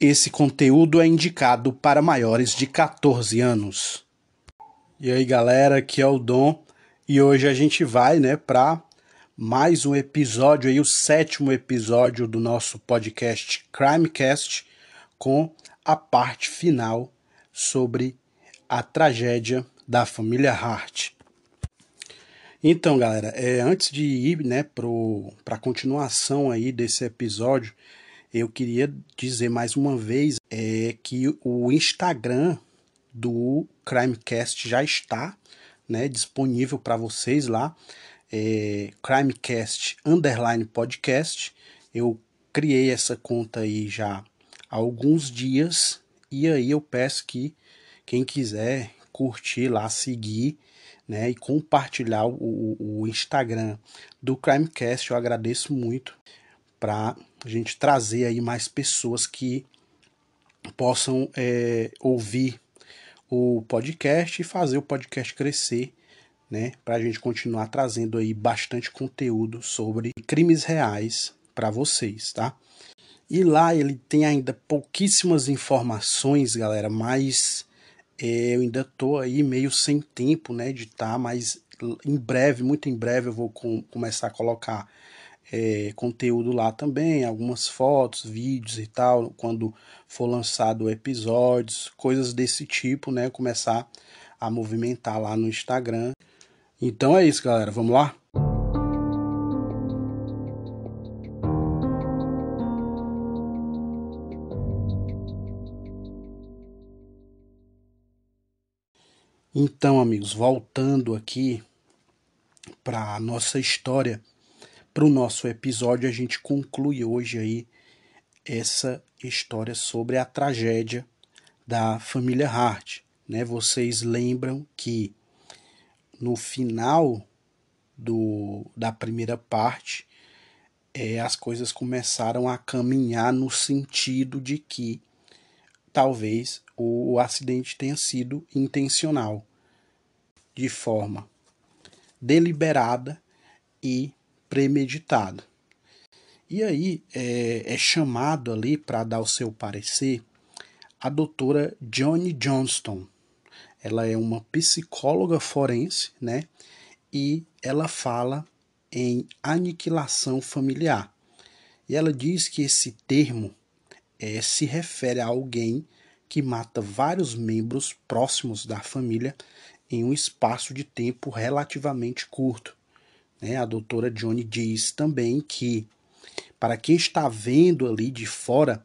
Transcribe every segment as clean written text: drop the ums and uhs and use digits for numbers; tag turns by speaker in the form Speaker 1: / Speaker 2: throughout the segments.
Speaker 1: Esse conteúdo é indicado para maiores de 14 anos. E aí, galera, aqui é o Dom e hoje a gente vai, para mais um episódio aí, o 7º episódio do nosso podcast Crimecast, com a parte final sobre a tragédia da família Hart. Então, galera, antes de ir, para a continuação aí desse episódio, eu queria dizer mais uma vez que o Instagram do Crimecast já está, disponível para vocês lá, Crimecast_podcast. Eu criei essa conta aí já há alguns dias e aí eu peço que quem quiser curtir lá, seguir, e compartilhar o Instagram do Crimecast, eu agradeço muito, para a gente trazer aí mais pessoas que possam ouvir o podcast e fazer o podcast crescer, para a gente continuar trazendo aí bastante conteúdo sobre crimes reais para vocês, tá? E lá ele tem ainda pouquíssimas informações, galera, mas eu ainda tô aí meio sem tempo, de editar, mas em breve, muito em breve eu vou começar a colocar conteúdo lá também, algumas fotos, vídeos e tal, quando for lançado episódios, coisas desse tipo, começar a movimentar lá no Instagram. Então é isso, galera, vamos lá? Então, amigos, voltando aqui para a nossa história, para o nosso episódio, a gente conclui hoje aí essa história sobre a tragédia da família Hart, Vocês lembram que no final da primeira parte, as coisas começaram a caminhar no sentido de que talvez o acidente tenha sido intencional, de forma deliberada e premeditada. E aí é chamado ali para dar o seu parecer a doutora Johnny Johnston. Ela é uma psicóloga forense, e ela fala em aniquilação familiar. E ela diz que esse termo se refere a alguém que mata vários membros próximos da família em um espaço de tempo relativamente curto. A doutora Johnny diz também que, para quem está vendo ali de fora,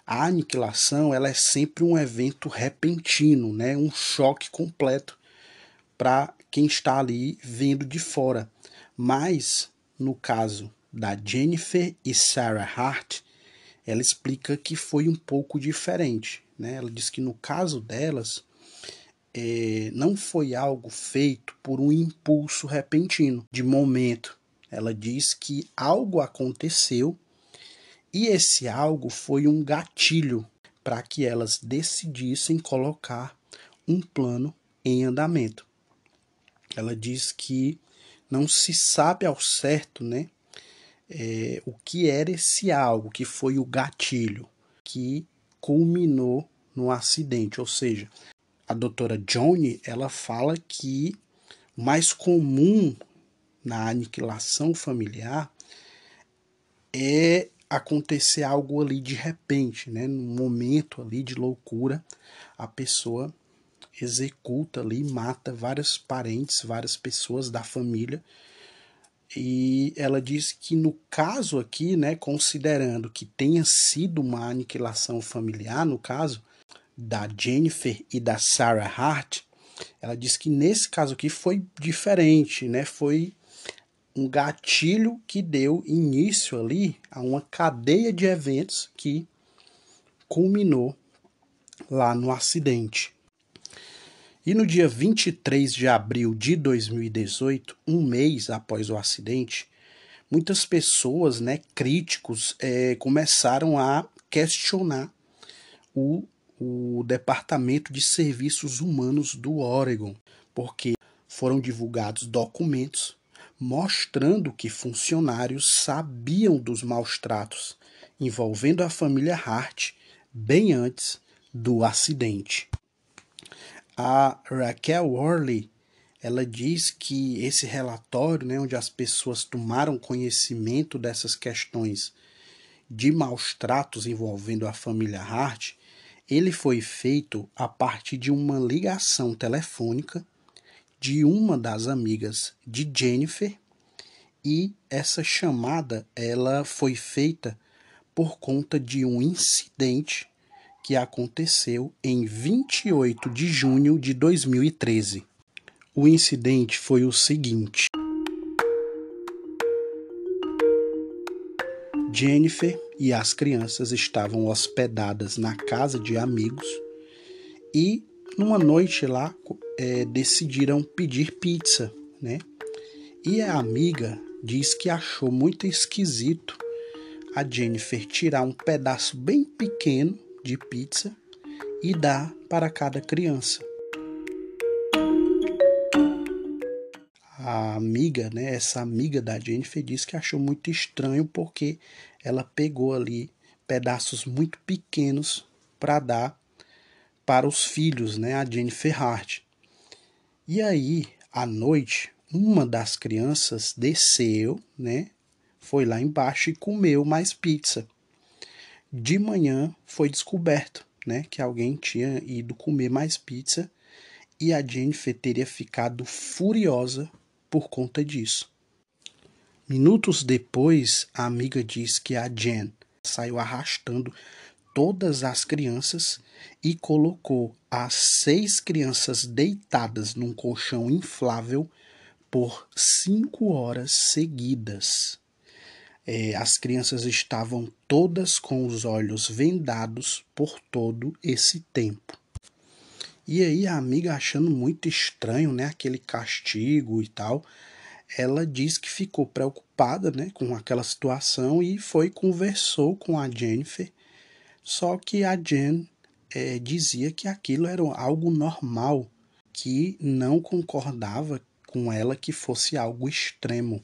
Speaker 1: a aniquilação ela é sempre um evento repentino, um choque completo para quem está ali vendo de fora. Mas, no caso da Jennifer e Sarah Hart, ela explica que foi um pouco diferente. Ela diz que no caso delas, não foi algo feito por um impulso repentino, de momento. Ela diz que algo aconteceu e esse algo foi um gatilho para que elas decidissem colocar um plano em andamento. Ela diz que não se sabe ao certo, o que era esse algo, que foi o gatilho que culminou no acidente. Ou seja, a doutora Johnny, ela fala que o mais comum na aniquilação familiar é acontecer algo ali de repente, num momento ali de loucura, a pessoa executa ali, mata vários parentes, várias pessoas da família. E ela diz que no caso aqui, considerando que tenha sido uma aniquilação familiar, no caso da Jennifer e da Sarah Hart, ela diz que nesse caso aqui foi diferente, foi um gatilho que deu início ali a uma cadeia de eventos que culminou lá no acidente. E no dia 23 de abril de 2018, um mês após o acidente, muitas pessoas, críticos, começaram a questionar o Departamento de Serviços Humanos do Oregon, porque foram divulgados documentos mostrando que funcionários sabiam dos maus tratos envolvendo a família Hart bem antes do acidente. A Raquel Worley, ela diz que esse relatório, né, onde as pessoas tomaram conhecimento dessas questões de maus tratos envolvendo a família Hart, ele foi feito a partir de uma ligação telefônica de uma das amigas de Jennifer, e essa chamada ela foi feita por conta de um incidente que aconteceu em 28 de junho de 2013. O incidente foi o seguinte: Jennifer e as crianças estavam hospedadas na casa de amigos e numa noite lá decidiram pedir pizza, né? E a amiga diz que achou muito esquisito a Jennifer tirar um pedaço bem pequeno de pizza e dar para cada criança. A amiga, né, essa amiga da Jennifer disse que achou muito estranho porque ela pegou ali pedaços muito pequenos para dar para os filhos, né, a Jennifer Hart. E aí, à noite, uma das crianças desceu, né, foi lá embaixo e comeu mais pizza. De manhã foi descoberto, né, que alguém tinha ido comer mais pizza e a Jennifer teria ficado furiosa por conta disso. Minutos depois, a amiga diz que a Jen saiu arrastando todas as crianças e colocou as 6 crianças deitadas num colchão inflável por 5 horas seguidas. As crianças estavam todas com os olhos vendados por todo esse tempo. E aí a amiga, achando muito estranho, né, aquele castigo e tal, ela diz que ficou preocupada, né, com aquela situação e conversou com a Jennifer. Só que a Jen dizia que aquilo era algo normal, que não concordava com ela que fosse algo extremo.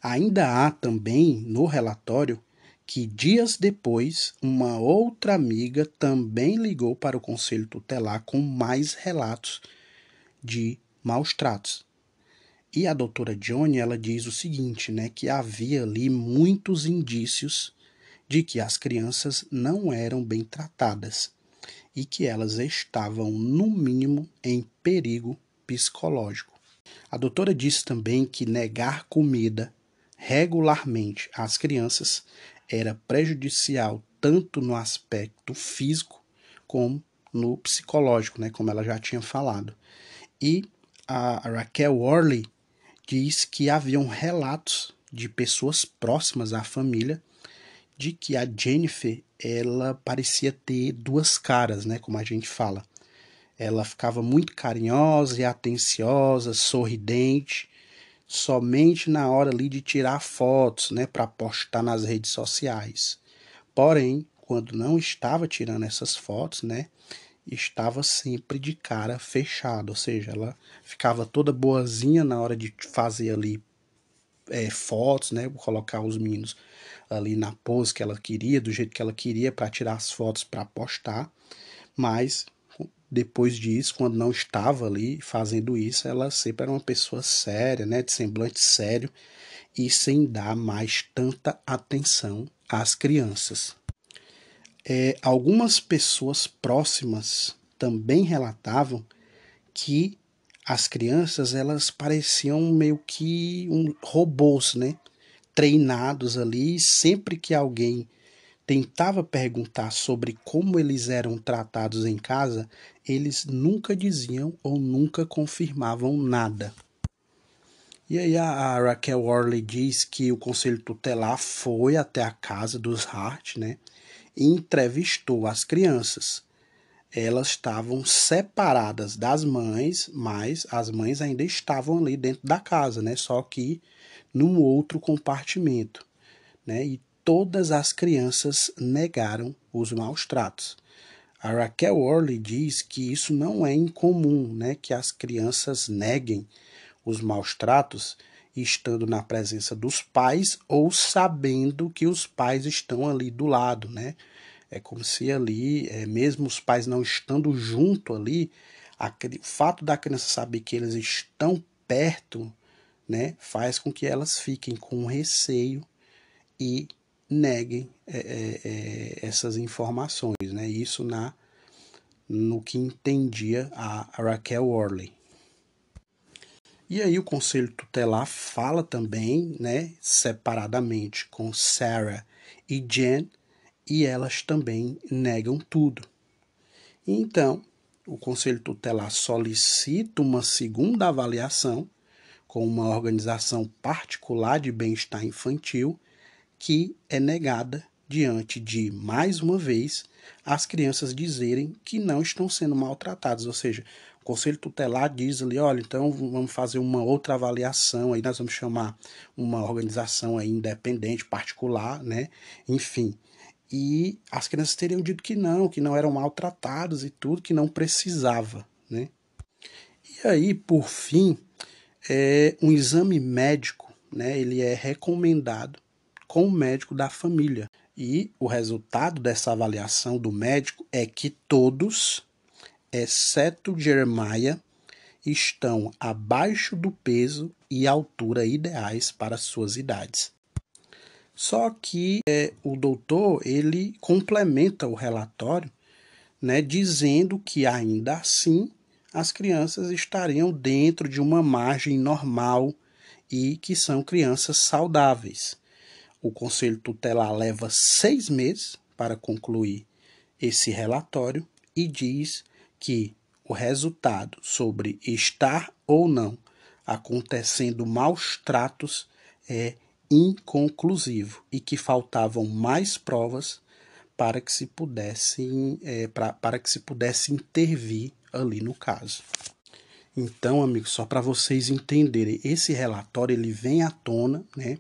Speaker 1: Ainda há também no relatório que dias depois uma outra amiga também ligou para o conselho tutelar com mais relatos de maus tratos. E a doutora Johnny, ela diz o seguinte, né, que havia ali muitos indícios de que as crianças não eram bem tratadas e que elas estavam, no mínimo, em perigo psicológico. A doutora disse também que negar comida regularmente às crianças era prejudicial tanto no aspecto físico como no psicológico, né, como ela já tinha falado. E a Raquel Worley diz que haviam relatos de pessoas próximas à família de que a Jennifer, ela parecia ter 2 caras, né, como a gente fala. Ela ficava muito carinhosa e atenciosa, sorridente, somente na hora ali de tirar fotos, né, para postar nas redes sociais. Porém, quando não estava tirando essas fotos, né, estava sempre de cara fechada, ou seja, ela ficava toda boazinha na hora de fazer ali fotos, né, colocar os meninos ali na pose que ela queria, do jeito que ela queria para tirar as fotos para postar, mas depois disso, quando não estava ali fazendo isso, ela sempre era uma pessoa séria, né, de semblante sério e sem dar mais tanta atenção às crianças. Algumas pessoas próximas também relatavam que as crianças, elas pareciam meio que robôs, né, treinados ali, sempre que alguém tentava perguntar sobre como eles eram tratados em casa, eles nunca diziam ou nunca confirmavam nada. E aí a Raquel Worley diz que o conselho tutelar foi até a casa dos Hart, né, e entrevistou as crianças. Elas estavam separadas das mães, mas as mães ainda estavam ali dentro da casa, né, só que num outro compartimento, né, e todas as crianças negaram os maus tratos. A Raquel Worley diz que isso não é incomum, né, que as crianças neguem os maus tratos estando na presença dos pais ou sabendo que os pais estão ali do lado, né, É como se ali, mesmo os pais não estando junto ali, o fato da criança saber que eles estão perto, né, faz com que elas fiquem com receio e neguem essas informações, né? Isso no que entendia a Raquel Worley. E aí o conselho tutelar fala também, né, separadamente com Sarah e Jen, e elas também negam tudo. Então, o conselho tutelar solicita uma segunda avaliação com uma organização particular de bem-estar infantil, que é negada diante de, mais uma vez, as crianças dizerem que não estão sendo maltratadas. Ou seja, o conselho tutelar diz ali, olha, então vamos fazer uma outra avaliação, aí nós vamos chamar uma organização aí independente, particular, né? Enfim. E as crianças teriam dito que não eram maltratadas e tudo, que não precisava, né? E aí, por fim, um exame médico, né? Ele é recomendado com o médico da família. E o resultado dessa avaliação do médico é que todos, exceto Jeremiah, estão abaixo do peso e altura ideais para suas idades. Só que o doutor ele complementa o relatório, né, dizendo que ainda assim as crianças estariam dentro de uma margem normal e que são crianças saudáveis. O Conselho Tutelar leva 6 meses para concluir esse relatório e diz que o resultado sobre estar ou não acontecendo maus tratos é inconclusivo e que faltavam mais provas para que se pudesse, para que se pudesse intervir ali no caso. Então, amigos, só para vocês entenderem, esse relatório ele vem à tona, né?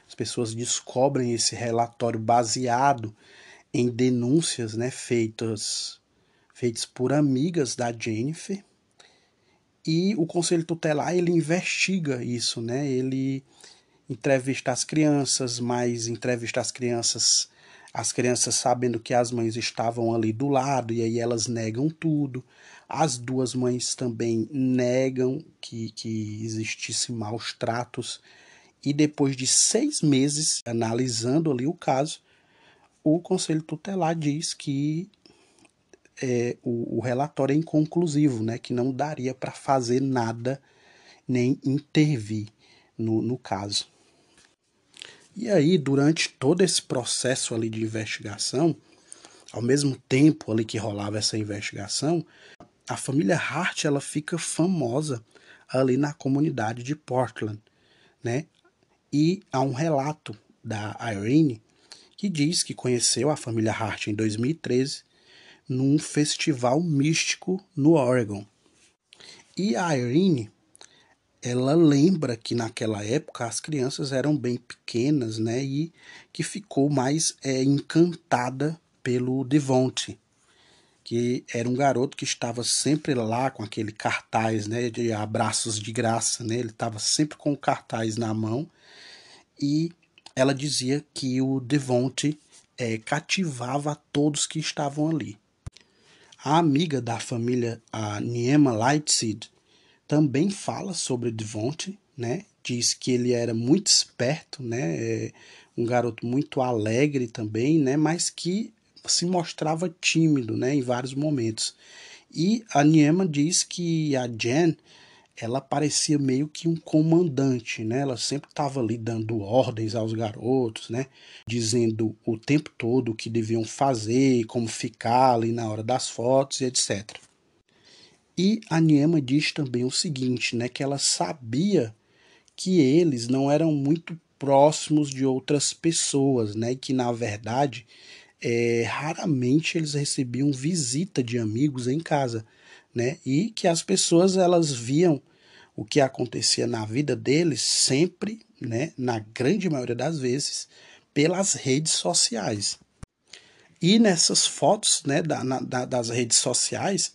Speaker 1: As pessoas descobrem esse relatório baseado em denúncias, né, feitas por amigas da Jennifer. E o Conselho Tutelar ele investiga isso, né? Ele entrevista as crianças, mas entrevista as crianças sabendo que as mães estavam ali do lado, e aí elas negam tudo. As duas mães também negam que existisse maus tratos. E depois de 6 meses analisando ali o caso, o Conselho Tutelar diz que o relatório é inconclusivo, né? Que não daria para fazer nada nem intervir no caso. E aí, durante todo esse processo ali de investigação, ao mesmo tempo ali que rolava essa investigação, a família Hart ela fica famosa ali na comunidade de Portland, né? E há um relato da Irene que diz que conheceu a família Hart em 2013 num festival místico no Oregon. E a Irene, ela lembra que naquela época as crianças eram bem pequenas, né? E que ficou mais encantada pelo Devonte, que era um garoto que estava sempre lá com aquele cartaz, né? De abraços de graça, né? Ele estava sempre com o cartaz na mão. E ela dizia que o Devonte cativava a todos que estavam ali. A amiga da família, a Niema Lightseed, também fala sobre Devonte, né? Diz que ele era muito esperto, né? Um garoto muito alegre também, né? Mas que se mostrava tímido, né? Em vários momentos. E a Niema diz que a Jen, ela parecia meio que um comandante, né? Ela sempre estava ali dando ordens aos garotos, né? Dizendo o tempo todo o que deviam fazer, como ficar ali na hora das fotos e etc. E a Niema diz também o seguinte, né? Que ela sabia que eles não eram muito próximos de outras pessoas, né? E que na verdade raramente eles recebiam visita de amigos em casa, né? E que as pessoas elas viam o que acontecia na vida deles sempre, né, na grande maioria das vezes, pelas redes sociais. E nessas fotos, né, das redes sociais,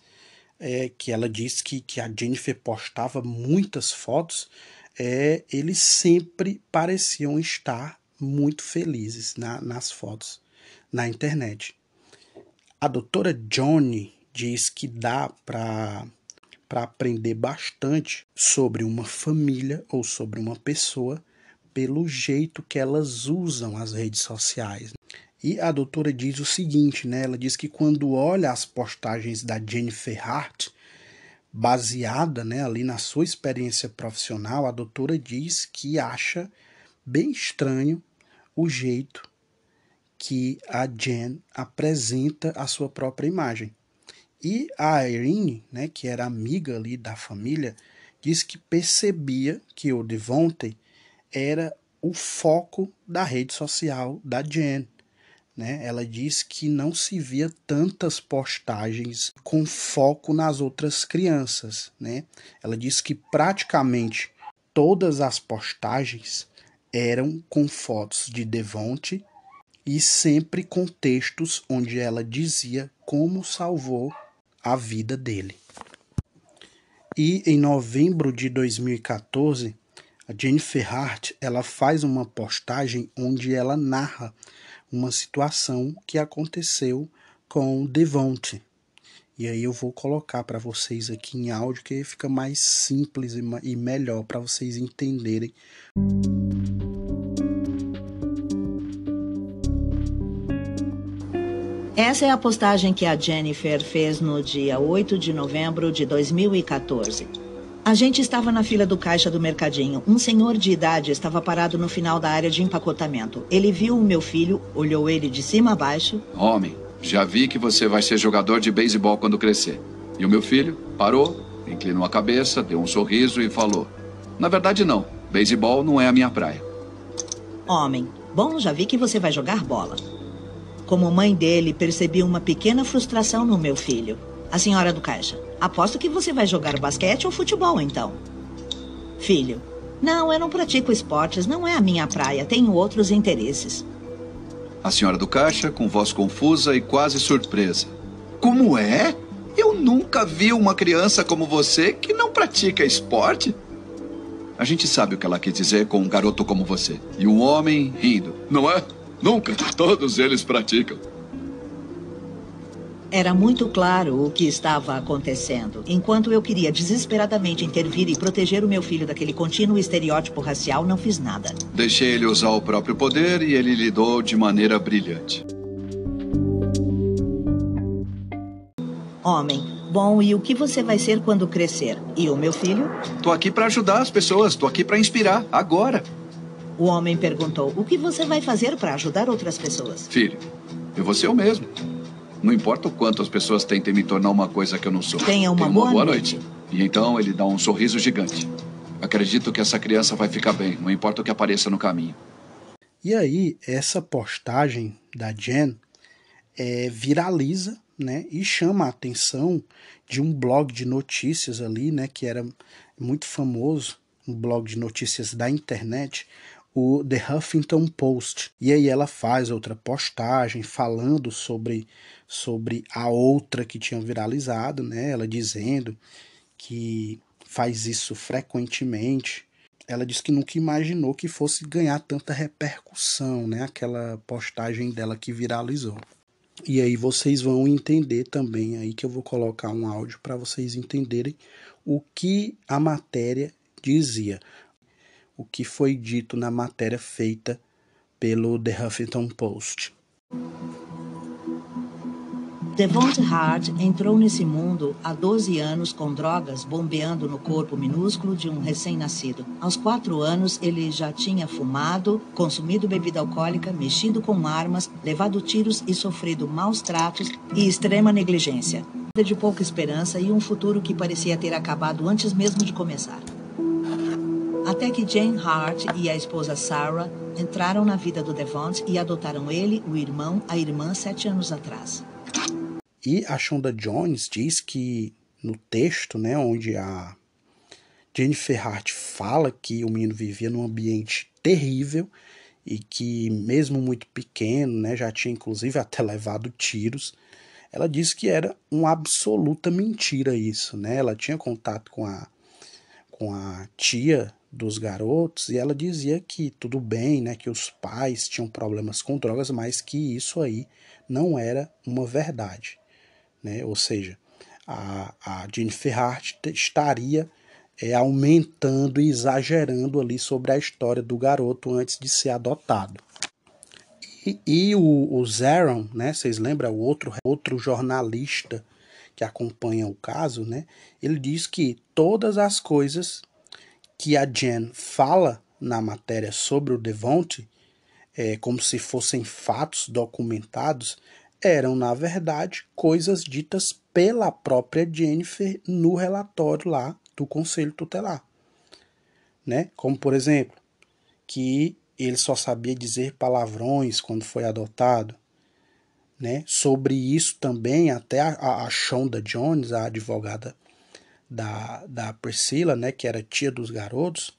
Speaker 1: que ela disse que a Jennifer postava muitas fotos, eles sempre pareciam estar muito felizes nas fotos na internet. A doutora Johnny diz que dá para aprender bastante sobre uma família ou sobre uma pessoa pelo jeito que elas usam as redes sociais. E a doutora diz o seguinte, né? Ela diz que quando olha as postagens da Jennifer Hart, baseada, né, ali na sua experiência profissional, a doutora diz que acha bem estranho o jeito que a Jen apresenta a sua própria imagem. E a Irene, né, que era amiga ali da família, disse que percebia que o Devontae era o foco da rede social da Jen. Né? Ela disse que não se via tantas postagens com foco nas outras crianças. Né? Ela disse que praticamente todas as postagens eram com fotos de Devontae e sempre com textos onde ela dizia como salvou a vida dele. E em novembro de 2014, a Jennifer Hart ela faz uma postagem onde ela narra uma situação que aconteceu com Devontae. E aí eu vou colocar para vocês aqui em áudio, que fica mais simples e melhor para vocês entenderem.
Speaker 2: Essa é a postagem que a Jennifer fez no dia 8 de novembro de 2014. A gente estava na fila do caixa do mercadinho. Um senhor de idade estava parado no final da área de empacotamento. Ele viu o meu filho, olhou ele de cima a baixo.
Speaker 3: Homem, já vi que você vai ser jogador de beisebol quando crescer. E o meu filho parou, inclinou a cabeça, deu um sorriso e falou: na verdade não, beisebol não é a minha praia.
Speaker 2: Homem, bom, já vi que você vai jogar bola. Como mãe dele, percebi uma pequena frustração no meu filho. A senhora do caixa: aposto que você vai jogar basquete ou futebol, então. Filho: não, eu não pratico esportes, não é a minha praia, tenho outros interesses.
Speaker 3: A senhora do caixa, com voz confusa e quase surpresa: como é? Eu nunca vi uma criança como você que não pratica esporte. A gente sabe o que ela quis dizer com um garoto como você. E um homem rindo: não é? Nunca. Todos eles praticam.
Speaker 2: Era muito claro o que estava acontecendo. Enquanto eu queria desesperadamente intervir e proteger o meu filho daquele contínuo estereótipo racial, não fiz nada.
Speaker 3: Deixei ele usar o próprio poder e ele lidou de maneira brilhante.
Speaker 2: Homem: bom, e o que você vai ser quando crescer? E o meu filho?
Speaker 3: Tô aqui para ajudar as pessoas, tô aqui para inspirar, agora.
Speaker 2: O homem perguntou: o que você vai fazer para ajudar outras pessoas?
Speaker 3: Filho, eu vou ser eu mesmo. Não importa o quanto as pessoas tentem me tornar uma coisa que eu não sou.
Speaker 2: Tenha uma boa noite.
Speaker 3: E então ele dá um sorriso gigante. Acredito que essa criança vai ficar bem, não importa o que apareça no caminho.
Speaker 1: E aí, essa postagem da Jen viraliza, né, e chama a atenção de um blog de notícias ali, né, que era muito famoso, um blog de notícias da internet, o The Huffington Post. E aí ela faz outra postagem falando sobre a outra que tinha viralizado, né, ela dizendo que faz isso frequentemente. Ela disse que nunca imaginou que fosse ganhar tanta repercussão, né, aquela postagem dela que viralizou. E aí vocês vão entender também aí que eu vou colocar um áudio para vocês entenderem o que a matéria dizia, o que foi dito na matéria feita pelo The Huffington Post.
Speaker 2: Devontae Hart entrou nesse mundo há 12 anos com drogas bombeando no corpo minúsculo de um recém-nascido. Aos 4 anos, ele já tinha fumado, consumido bebida alcoólica, mexido com armas, levado tiros e sofrido maus tratos e extrema negligência. De pouca esperança e um futuro que parecia ter acabado antes mesmo de começar. Até que Jane Hart e a esposa Sarah entraram na vida do Devontae e adotaram ele, o irmão, a irmã 7 anos atrás.
Speaker 1: E a Shonda Jones diz que no texto, né, onde a Jennifer Hart fala que o menino vivia num ambiente terrível e que mesmo muito pequeno, né, já tinha inclusive até levado tiros, ela disse que era uma absoluta mentira isso, né? Ela tinha contato com a tia dos garotos, e ela dizia que tudo bem, né, que os pais tinham problemas com drogas, mas que isso aí não era uma verdade, né? Ou seja, a Jennifer Hart estaria aumentando e exagerando ali sobre a história do garoto antes de ser adotado. E o Zaron, né, vocês lembram, o outro jornalista que acompanha o caso, né, ele diz que todas as coisas que a Jen fala na matéria sobre o Devonte, como se fossem fatos documentados, eram, na verdade, coisas ditas pela própria Jennifer no relatório lá do Conselho Tutelar. Né? Como, por exemplo, que ele só sabia dizer palavrões quando foi adotado. Né? Sobre isso também, até a Shonda Jones, a advogada da Priscilla, né, que era tia dos garotos,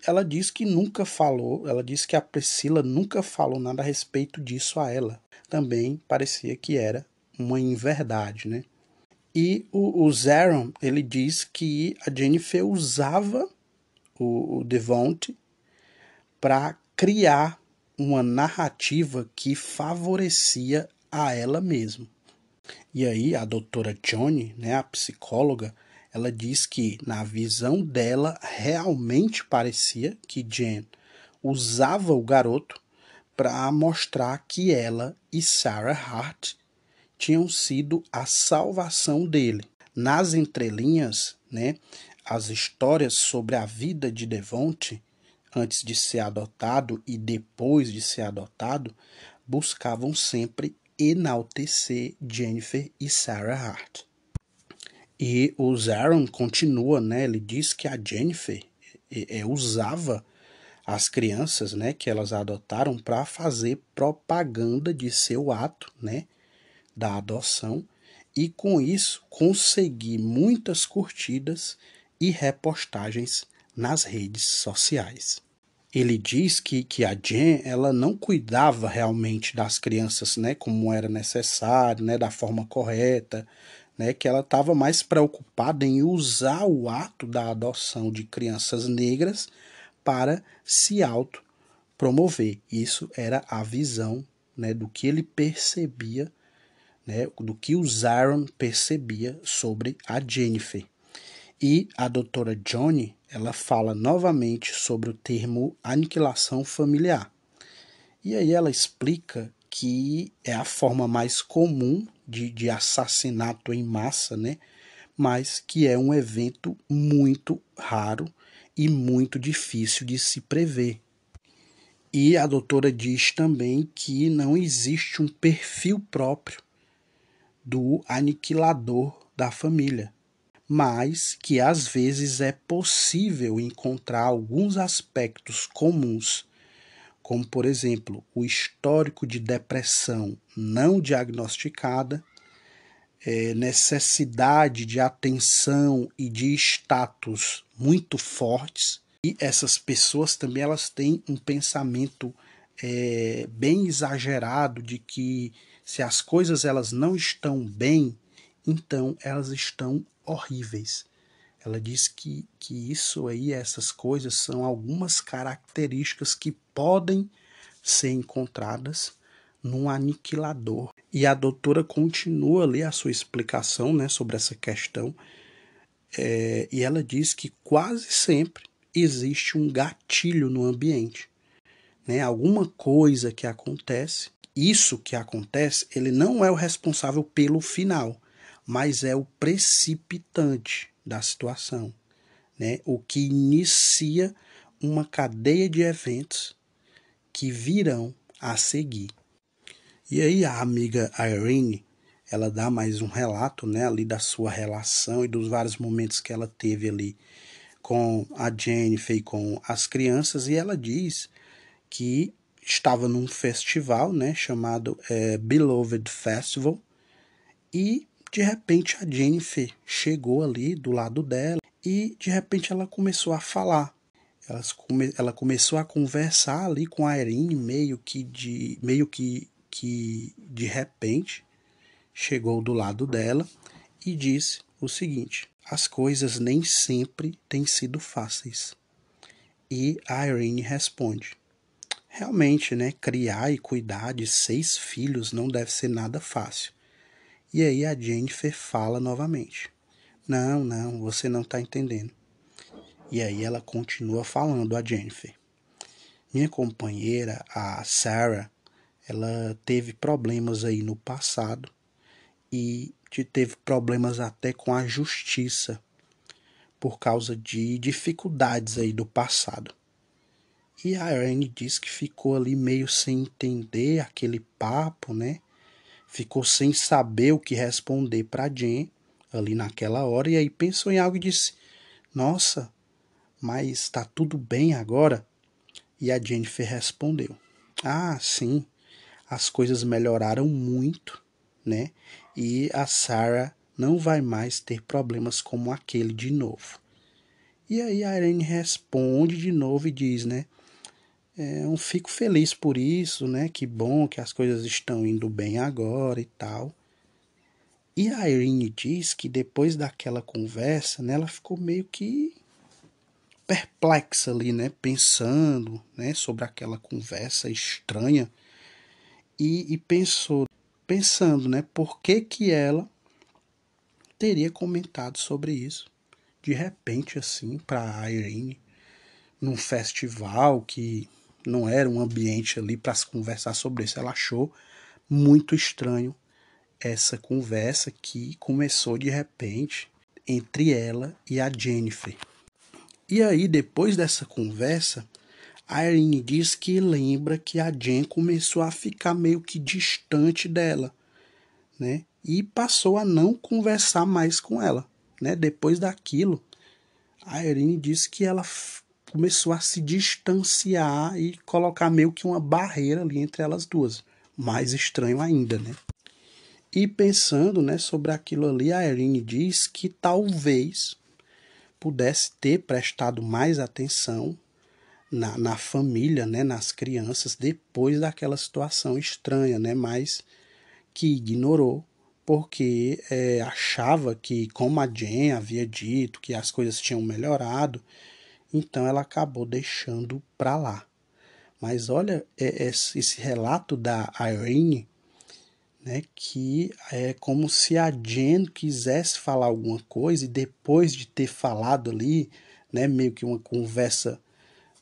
Speaker 1: ela disse que nunca falou, ela disse que a Priscilla nunca falou nada a respeito disso a ela. Também parecia que era uma inverdade, né? E o Zaron, ele diz que a Jennifer usava o Devonte para criar uma narrativa que favorecia a ela mesma. E aí a doutora Johnny, né, a psicóloga, ela diz que na visão dela realmente parecia que Jen usava o garoto para mostrar que ela e Sarah Hart tinham sido a salvação dele. Nas entrelinhas, né, as histórias sobre a vida de Devonte antes de ser adotado e depois de ser adotado buscavam sempre enaltecer Jennifer e Sarah Hart. E o Zaron continua, né? Ele diz que a Jennifer usava as crianças, né, que elas adotaram para fazer propaganda de seu ato, né, da adoção, e com isso conseguir muitas curtidas e repostagens nas redes sociais. Ele diz que a Jen, ela não cuidava realmente das crianças, né, como era necessário, né, da forma correta, né, que ela estava mais preocupada em usar o ato da adoção de crianças negras para se autopromover. Isso era a visão, né, do que ele percebia, né, do que o Zaron percebia sobre a Jennifer. E a doutora Johnny, ela fala novamente sobre o termo aniquilação familiar. E aí ela explica que é a forma mais comum de assassinato em massa, né? Mas que é um evento muito raro e muito difícil de se prever. E a doutora diz também que não existe um perfil próprio do aniquilador da família, mas que às vezes é possível encontrar alguns aspectos comuns, como por exemplo o histórico de depressão não diagnosticada, necessidade de atenção e de status muito fortes, e essas pessoas também elas têm um pensamento bem exagerado de que se as coisas elas não estão bem, então elas estão horríveis. Ela diz que isso aí, essas coisas, são algumas características que podem ser encontradas num aniquilador. E a doutora continua ali a sua explicação, né, sobre essa questão, e ela diz que quase sempre existe um gatilho no ambiente, né, alguma coisa que acontece. Isso que acontece, ele não é o responsável pelo final, mas é o precipitante da situação, né? O que inicia uma cadeia de eventos que virão a seguir. E aí a amiga Irene, ela dá mais um relato, né, ali da sua relação e dos vários momentos que ela teve ali com a Jennifer e com as crianças, e ela diz que estava num festival, né, chamado Beloved Festival, e de repente a Jennifer chegou ali do lado dela e de repente ela começou a falar. Ela começou a conversar ali com a Irene meio que de repente chegou do lado dela e disse o seguinte: as coisas nem sempre têm sido fáceis. E a Irene responde: realmente, né, criar e cuidar de 6 filhos não deve ser nada fácil. E aí a Jennifer fala novamente: não, não, você não está entendendo. E aí ela continua falando, a Jennifer: minha companheira, a Sarah, ela teve problemas aí no passado e teve problemas até com a justiça por causa de dificuldades aí do passado. E a Irene diz que ficou ali meio sem entender aquele papo, né? Ficou sem saber o que responder para Jen ali naquela hora, e aí pensou em algo e disse: nossa, mas está tudo bem agora? E a Jennifer respondeu: ah, sim, as coisas melhoraram muito, né? E a Sarah não vai mais ter problemas como aquele de novo. E aí a Irene responde de novo e diz, né? Eu fico feliz por isso, né? Que bom que as coisas estão indo bem agora e tal. E a Irene diz que depois daquela conversa, né, ela ficou meio que perplexa ali, né? Pensando, né, sobre aquela conversa estranha. E pensando, né? Por que que ela teria comentado sobre isso de repente assim para a Irene num festival que não era um ambiente ali para se conversar sobre isso. Ela achou muito estranho essa conversa que começou de repente entre ela e a Jennifer. E aí, depois dessa conversa, a Irene diz que lembra que a Jen começou a ficar meio que distante dela, né? E passou a não conversar mais com ela, né? Depois daquilo, a Irene disse que ela começou a se distanciar e colocar meio que uma barreira ali entre elas duas. Mais estranho ainda, né? E pensando, né, sobre aquilo ali, a Irene diz que talvez pudesse ter prestado mais atenção na família, né, nas crianças, depois daquela situação estranha, né, mas que ignorou, porque achava que, como a Jen havia dito, que as coisas tinham melhorado, então ela acabou deixando para lá. Mas olha esse relato da Irene, né, que é como se a Jen quisesse falar alguma coisa e depois de ter falado ali, né, meio que uma conversa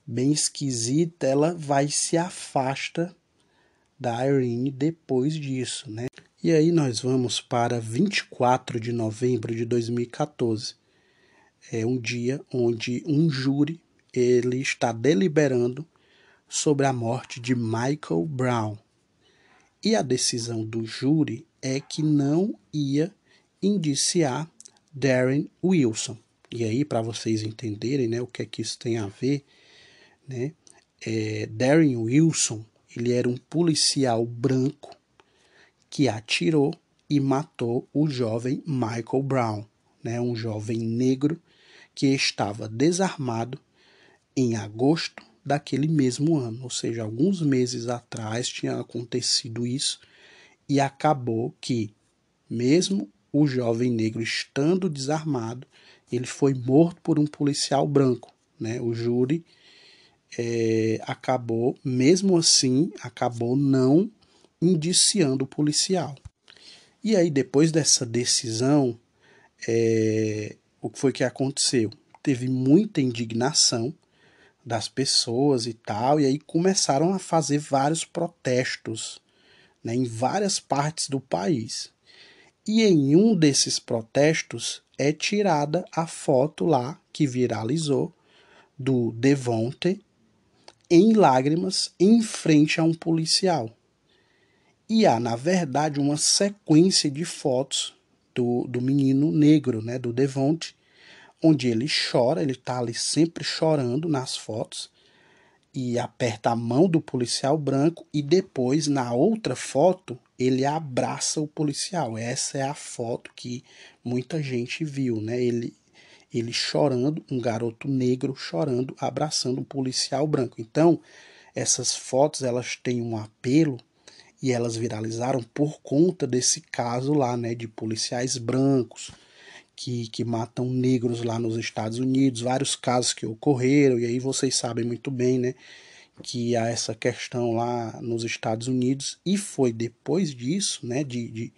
Speaker 1: bem esquisita, ela vai e se afasta da Irene depois disso, né? E aí nós vamos para 24 de novembro de 2014. É um dia onde um júri ele está deliberando sobre a morte de Michael Brown. E a decisão do júri é que não ia indiciar Darren Wilson. E aí, para vocês entenderem, né, o que é que isso tem a ver, né, Darren Wilson, ele era um policial branco que atirou e matou o jovem Michael Brown, né, um jovem negro que estava desarmado em agosto daquele mesmo ano, ou seja, alguns meses atrás tinha acontecido isso e acabou que, mesmo o jovem negro estando desarmado, ele foi morto por um policial branco, né? O júri acabou, mesmo assim, acabou não indiciando o policial. E aí, depois dessa decisão, o que foi que aconteceu? Teve muita indignação das pessoas e tal, e aí começaram a fazer vários protestos, né, em várias partes do país. E em um desses protestos é tirada a foto lá que viralizou do Devonte em lágrimas em frente a um policial. E há, na verdade, uma sequência de fotos do menino negro, né, do Devonte, onde ele chora, ele está ali sempre chorando nas fotos, e aperta a mão do policial branco e depois, na outra foto, ele abraça o policial. Essa é a foto que muita gente viu, né? Ele chorando, um garoto negro chorando, abraçando um policial branco. Então, essas fotos, elas têm um apelo e elas viralizaram por conta desse caso lá, né, de policiais brancos que matam negros lá nos Estados Unidos, vários casos que ocorreram, e aí vocês sabem muito bem, né, que há essa questão lá nos Estados Unidos, e foi depois disso, né, de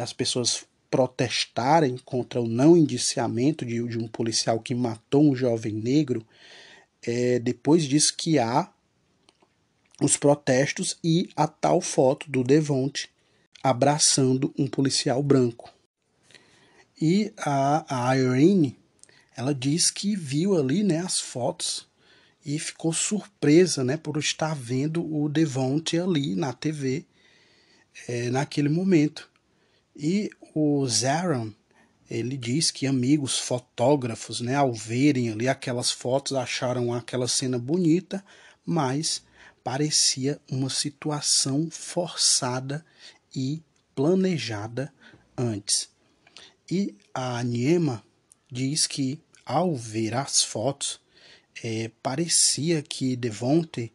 Speaker 1: as pessoas protestarem contra o não indiciamento de um policial que matou um jovem negro, depois disso que há os protestos e a tal foto do Devonte abraçando um policial branco. E a Irene, ela diz que viu ali, né, as fotos e ficou surpresa, né, por estar vendo o Devonte ali na TV naquele momento. E o Zaron, ele diz que amigos fotógrafos, né, ao verem ali aquelas fotos, acharam aquela cena bonita, mas parecia uma situação forçada e planejada antes. E a Niema diz que, ao ver as fotos, parecia que Devonte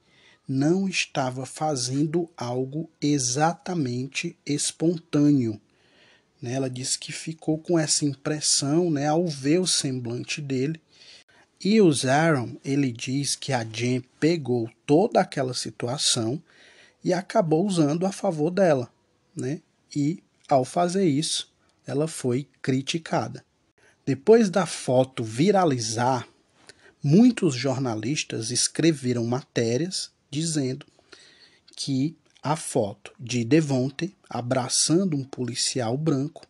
Speaker 1: não estava fazendo algo exatamente espontâneo. Né? Ela disse que ficou com essa impressão, né, ao ver o semblante dele. E o Zaron, ele diz que a Jen pegou toda aquela situação e acabou usando a favor dela, né? E, ao fazer isso, ela foi criticada. Depois da foto viralizar, muitos jornalistas escreveram matérias dizendo que a foto de Devonte abraçando um policial branco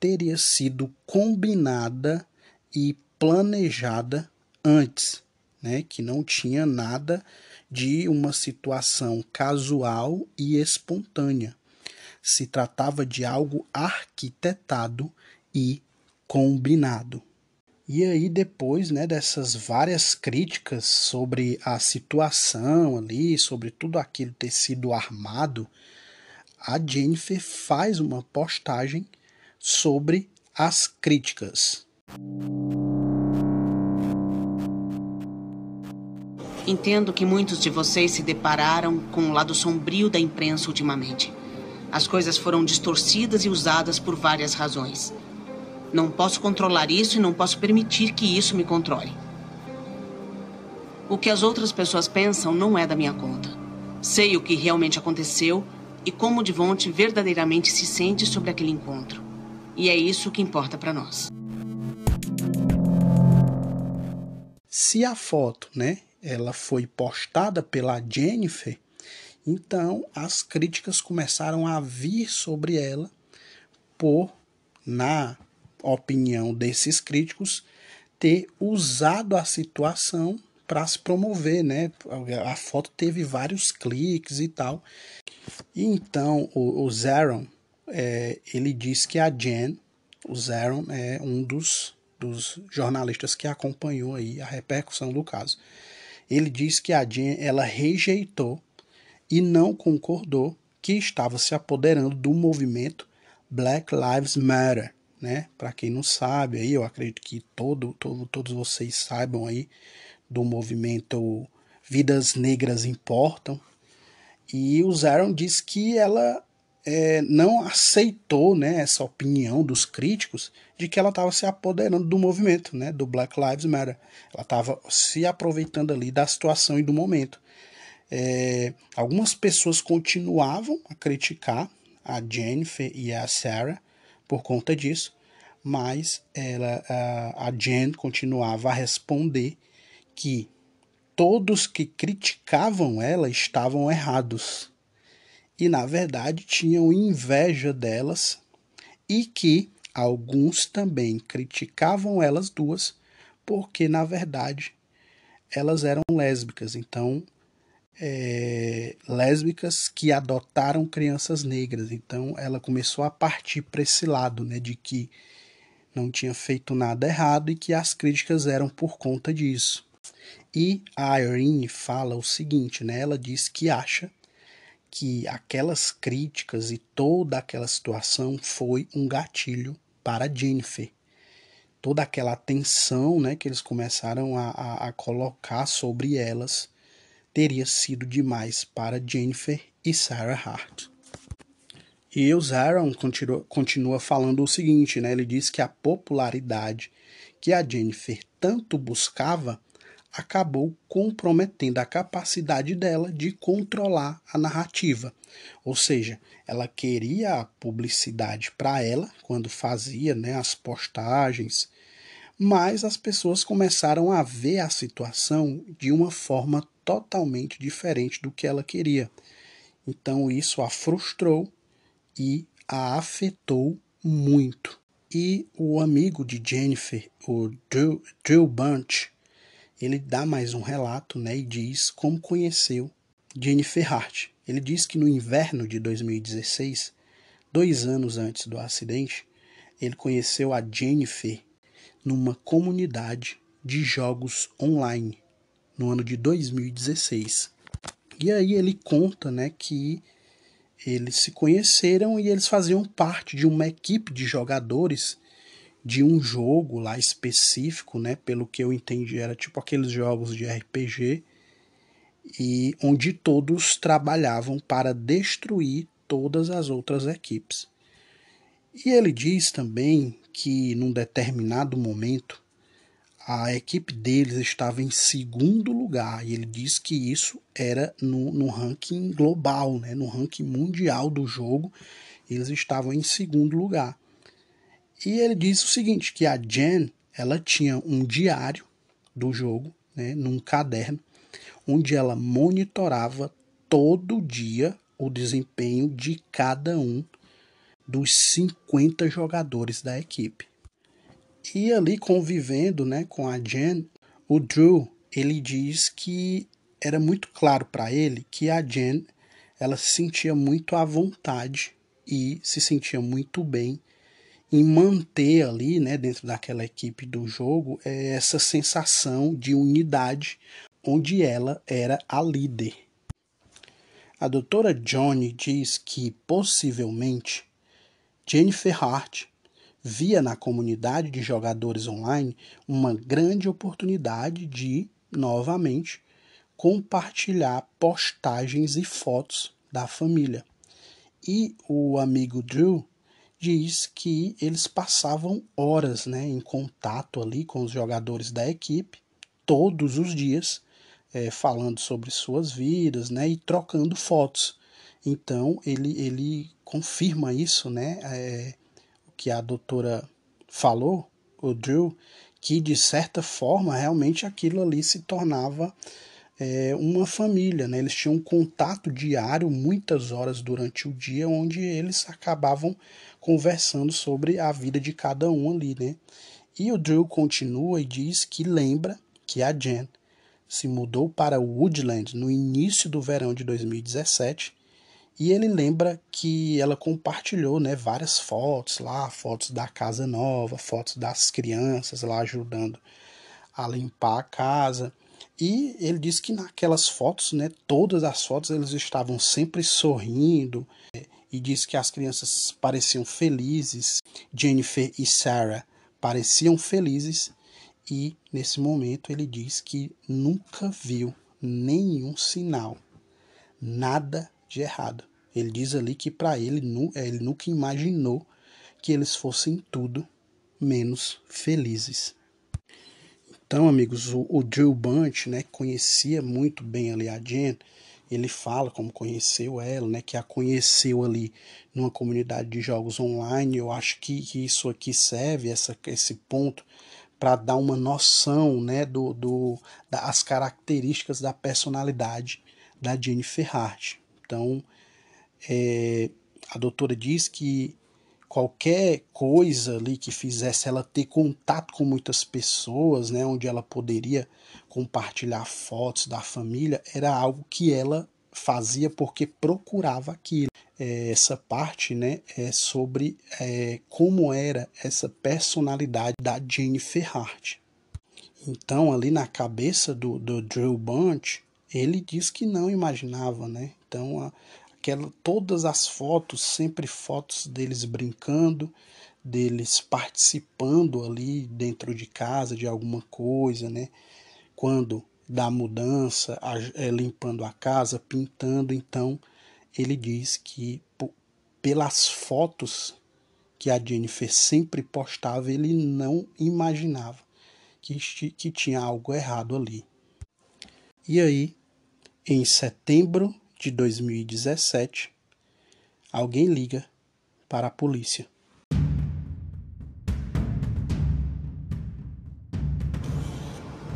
Speaker 1: teria sido combinada e planejada antes, né? Que não tinha nada de uma situação casual e espontânea. Se tratava de algo arquitetado e combinado. E aí depois, né, dessas várias críticas sobre a situação ali, sobre tudo aquilo ter sido armado, a Jennifer faz uma postagem sobre as críticas.
Speaker 4: Entendo que muitos de vocês se depararam com o lado sombrio da imprensa ultimamente. As coisas foram distorcidas e usadas por várias razões. Não posso controlar isso e não posso permitir que isso me controle. O que as outras pessoas pensam não é da minha conta. Sei o que realmente aconteceu e como Devonte verdadeiramente se sente sobre aquele encontro. E é isso que importa para nós.
Speaker 1: Se a foto, né, ela foi postada pela Jennifer, então as críticas começaram a vir sobre ela por, na opinião desses críticos, ter usado a situação para se promover, né? A foto teve vários cliques e tal. E então o Zaron, ele diz que a Jen, o Zaron é um dos jornalistas que acompanhou aí a repercussão do caso. Ele diz que a Jen, ela rejeitou e não concordou que estava se apoderando do movimento Black Lives Matter, né? Para quem não sabe, aí eu acredito que todos vocês saibam aí do movimento Vidas Negras Importam. E o Zaron diz que ela não aceitou, né, essa opinião dos críticos de que ela estava se apoderando do movimento, né, do Black Lives Matter. Ela estava se aproveitando ali da situação e do momento. Algumas pessoas continuavam a criticar a Jennifer e a Sarah por conta disso, mas a Jen continuava a responder que todos que criticavam ela estavam errados e, na verdade, tinham inveja delas e que alguns também criticavam elas duas porque, na verdade, elas eram lésbicas. Então, lésbicas que adotaram crianças negras. Então ela começou a partir para esse lado, né, de que não tinha feito nada errado e que as críticas eram por conta disso. E a Irene fala o seguinte, né, ela diz que acha que aquelas críticas e toda aquela situação foi um gatilho para Jennifer. Toda aquela atenção, né, que eles começaram a colocar sobre elas teria sido demais para Jennifer e Sarah Hart. E o Zaron continua falando o seguinte, né? Ele diz que a popularidade que a Jennifer tanto buscava acabou comprometendo a capacidade dela de controlar a narrativa. Ou seja, ela queria a publicidade para ela, quando fazia, né, as postagens, mas as pessoas começaram a ver a situação de uma forma totalmente diferente do que ela queria. Então isso a frustrou e a afetou muito. E o amigo de Jennifer, o Drew Bunch, ele dá mais um relato, né, e diz como conheceu Jennifer Hart. Ele diz que no inverno de 2016, 2 anos antes do acidente, ele conheceu a Jennifer numa comunidade de jogos online, no ano de 2016. E aí ele conta, né, que eles se conheceram e eles faziam parte de uma equipe de jogadores de um jogo lá específico, né? Pelo que eu entendi, era tipo aqueles jogos de RPG, e onde todos trabalhavam para destruir todas as outras equipes. E ele diz também que num determinado momento a equipe deles estava em segundo lugar, e ele diz que isso era no ranking global, né? No ranking mundial do jogo, eles estavam em segundo lugar. E ele diz o seguinte, que a Jen, ela tinha um diário do jogo, né, num caderno, onde ela monitorava todo dia o desempenho de cada um dos 50 jogadores da equipe. E ali convivendo, né, com a Jen, o Drew, ele diz que era muito claro para ele que a Jen, ela se sentia muito à vontade e se sentia muito bem em manter ali, né, dentro daquela equipe do jogo, essa sensação de unidade, onde ela era a líder. A doutora Johnny diz que, possivelmente, Jennifer Hart via na comunidade de jogadores online uma grande oportunidade de, novamente, compartilhar postagens e fotos da família. E o amigo Drew diz que eles passavam horas, né, em contato ali com os jogadores da equipe, todos os dias, falando sobre suas vidas, né, e trocando fotos. Então ele confirma isso, né, o que a doutora falou, o Drew, que de certa forma realmente aquilo ali se tornava uma família, né? Eles tinham um contato diário, muitas horas durante o dia, onde eles acabavam conversando sobre a vida de cada um ali, né? E o Drew continua e diz que lembra que a Jen se mudou para Woodland no início do verão de 2017, e ele lembra que ela compartilhou, né, várias fotos lá, fotos da casa nova, fotos das crianças lá ajudando a limpar a casa. E ele disse que naquelas fotos, né, todas as fotos, eles estavam sempre sorrindo, e disse que as crianças pareciam felizes, Jennifer e Sarah pareciam felizes, e nesse momento ele diz que nunca viu nenhum sinal, nada de errado. Ele diz ali que para ele nunca imaginou que eles fossem tudo menos felizes. Então, amigos, o Drew Bunch, né, conhecia muito bem ali a Jen. Ele fala como conheceu ela, né, que a conheceu ali numa comunidade de jogos online. Eu acho que isso aqui serve, esse ponto, para dar uma noção, né, das características da personalidade da Jennifer Hart. Então, a doutora diz que qualquer coisa ali que fizesse ela ter contato com muitas pessoas, né, onde ela poderia compartilhar fotos da família, era algo que ela fazia porque procurava aquilo. Essa parte, né, é sobre como era essa personalidade da Jennifer Hart. Então, ali na cabeça do Drew Bunch, ele diz que não imaginava, né? Então, todas as fotos, sempre fotos deles brincando, deles participando ali dentro de casa de alguma coisa, né? Quando da mudança, limpando a casa, pintando. Então, ele diz que pelas fotos que a Jennifer sempre postava, ele não imaginava que tinha algo errado ali. E aí, em setembro de 2017, alguém liga para a polícia.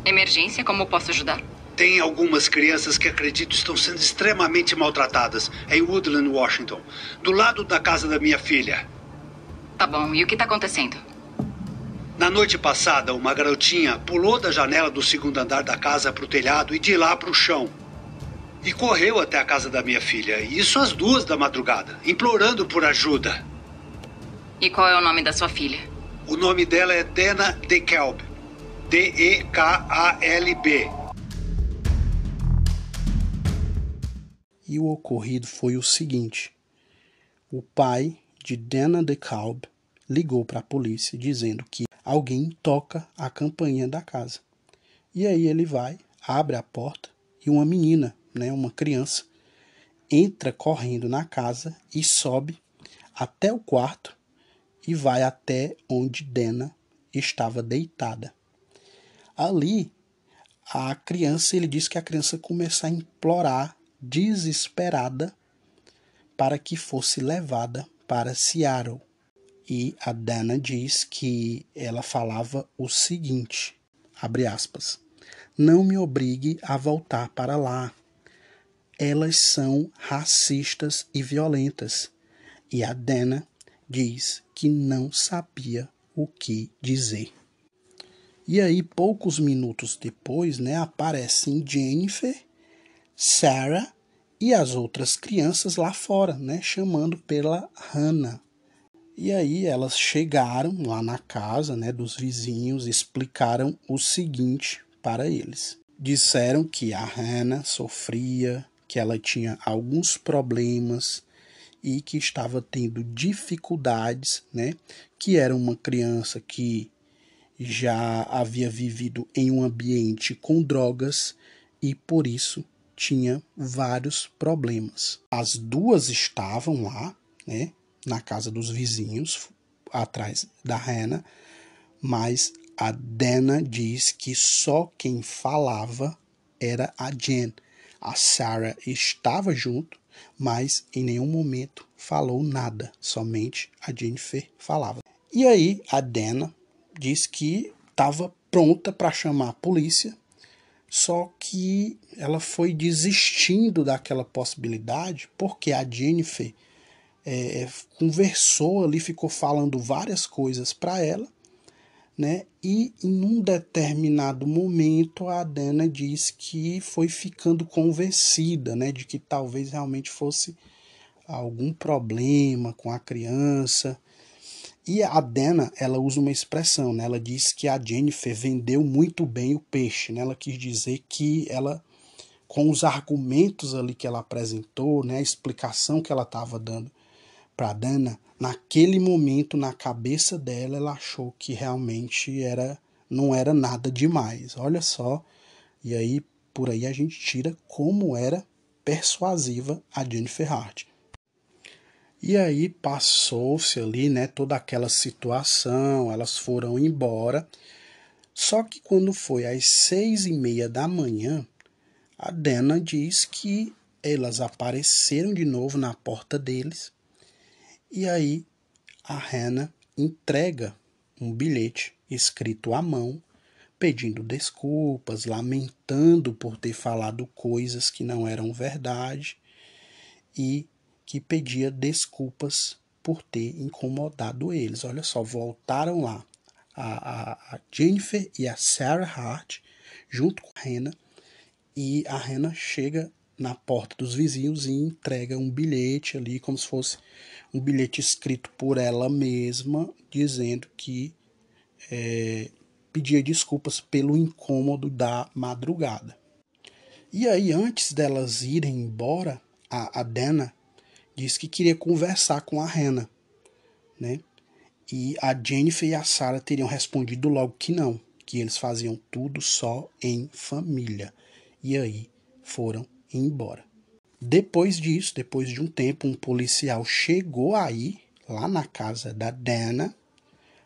Speaker 5: Emergência, como posso ajudar?
Speaker 6: Tem algumas crianças que acredito estão sendo extremamente maltratadas em Woodland, Washington, do lado da casa da minha filha.
Speaker 5: Tá bom, e o que tá acontecendo?
Speaker 6: Na noite passada, uma garotinha pulou da janela do segundo andar da casa para o telhado e de lá para o chão. E correu até a casa da minha filha, isso às 2 da madrugada, implorando por ajuda.
Speaker 5: E qual é o nome da sua filha?
Speaker 6: O nome dela é Dana DeKalb. D-E-K-A-L-B.
Speaker 1: E o ocorrido foi o seguinte: o pai de Dana DeKalb ligou para a polícia dizendo que alguém toca a campainha da casa. E aí ele vai, abre a porta e uma menina, uma criança, entra correndo na casa e sobe até o quarto e vai até onde Dana estava deitada. Ali, ele disse que a criança começou a implorar, desesperada, para que fosse levada para Seattle. E a Dana diz que ela falava o seguinte, abre aspas, não me obrigue a voltar para lá. Elas são racistas e violentas. E a Dana diz que não sabia o que dizer. E aí, poucos minutos depois, aparecem Jennifer, Sarah e as outras crianças lá fora, chamando pela Hannah. E aí elas chegaram lá na casa, dos vizinhos, explicaram o seguinte para eles. Disseram que a Hannah sofria, que ela tinha alguns problemas e que estava tendo dificuldades, que era uma criança que já havia vivido em um ambiente com drogas e por isso tinha vários problemas. As duas estavam lá, na casa dos vizinhos, atrás da Hannah, mas a Dana diz que só quem falava era a Jen. A Sarah estava junto, mas em nenhum momento falou nada, somente a Jennifer falava. E aí a Dana diz que estava pronta para chamar a polícia, só que ela foi desistindo daquela possibilidade porque a Jennifer conversou ali, ficou falando várias coisas para ela, e em um determinado momento a Dana diz que foi ficando convencida, de que talvez realmente fosse algum problema com a criança. E a Dana, ela usa uma expressão, ela diz que a Jennifer vendeu muito bem o peixe, ela quis dizer que ela, com os argumentos ali que ela apresentou, a explicação que ela estava dando para a Dana, naquele momento, na cabeça dela, ela achou que realmente não era nada demais. Olha só, e aí por aí a gente tira como era persuasiva a Jennifer Hart. E aí passou-se ali, toda aquela situação, elas foram embora. Só que quando foi às 6:30 da manhã, a Dana diz que elas apareceram de novo na porta deles. E aí a Hannah entrega um bilhete escrito à mão, pedindo desculpas, lamentando por ter falado coisas que não eram verdade e que pedia desculpas por ter incomodado eles. Olha só, voltaram lá a Jennifer e a Sarah Hart junto com a Hannah, e a Hannah chega na porta dos vizinhos e entrega um bilhete ali, como se fosse um bilhete escrito por ela mesma, dizendo que pedia desculpas pelo incômodo da madrugada. E aí, antes delas irem embora, a Dana disse que queria conversar com a Hannah, E a Jennifer e a Sarah teriam respondido logo que não, que eles faziam tudo só em família. E aí foram embora. Depois disso, depois de um tempo, um policial chegou aí, lá na casa da Dana,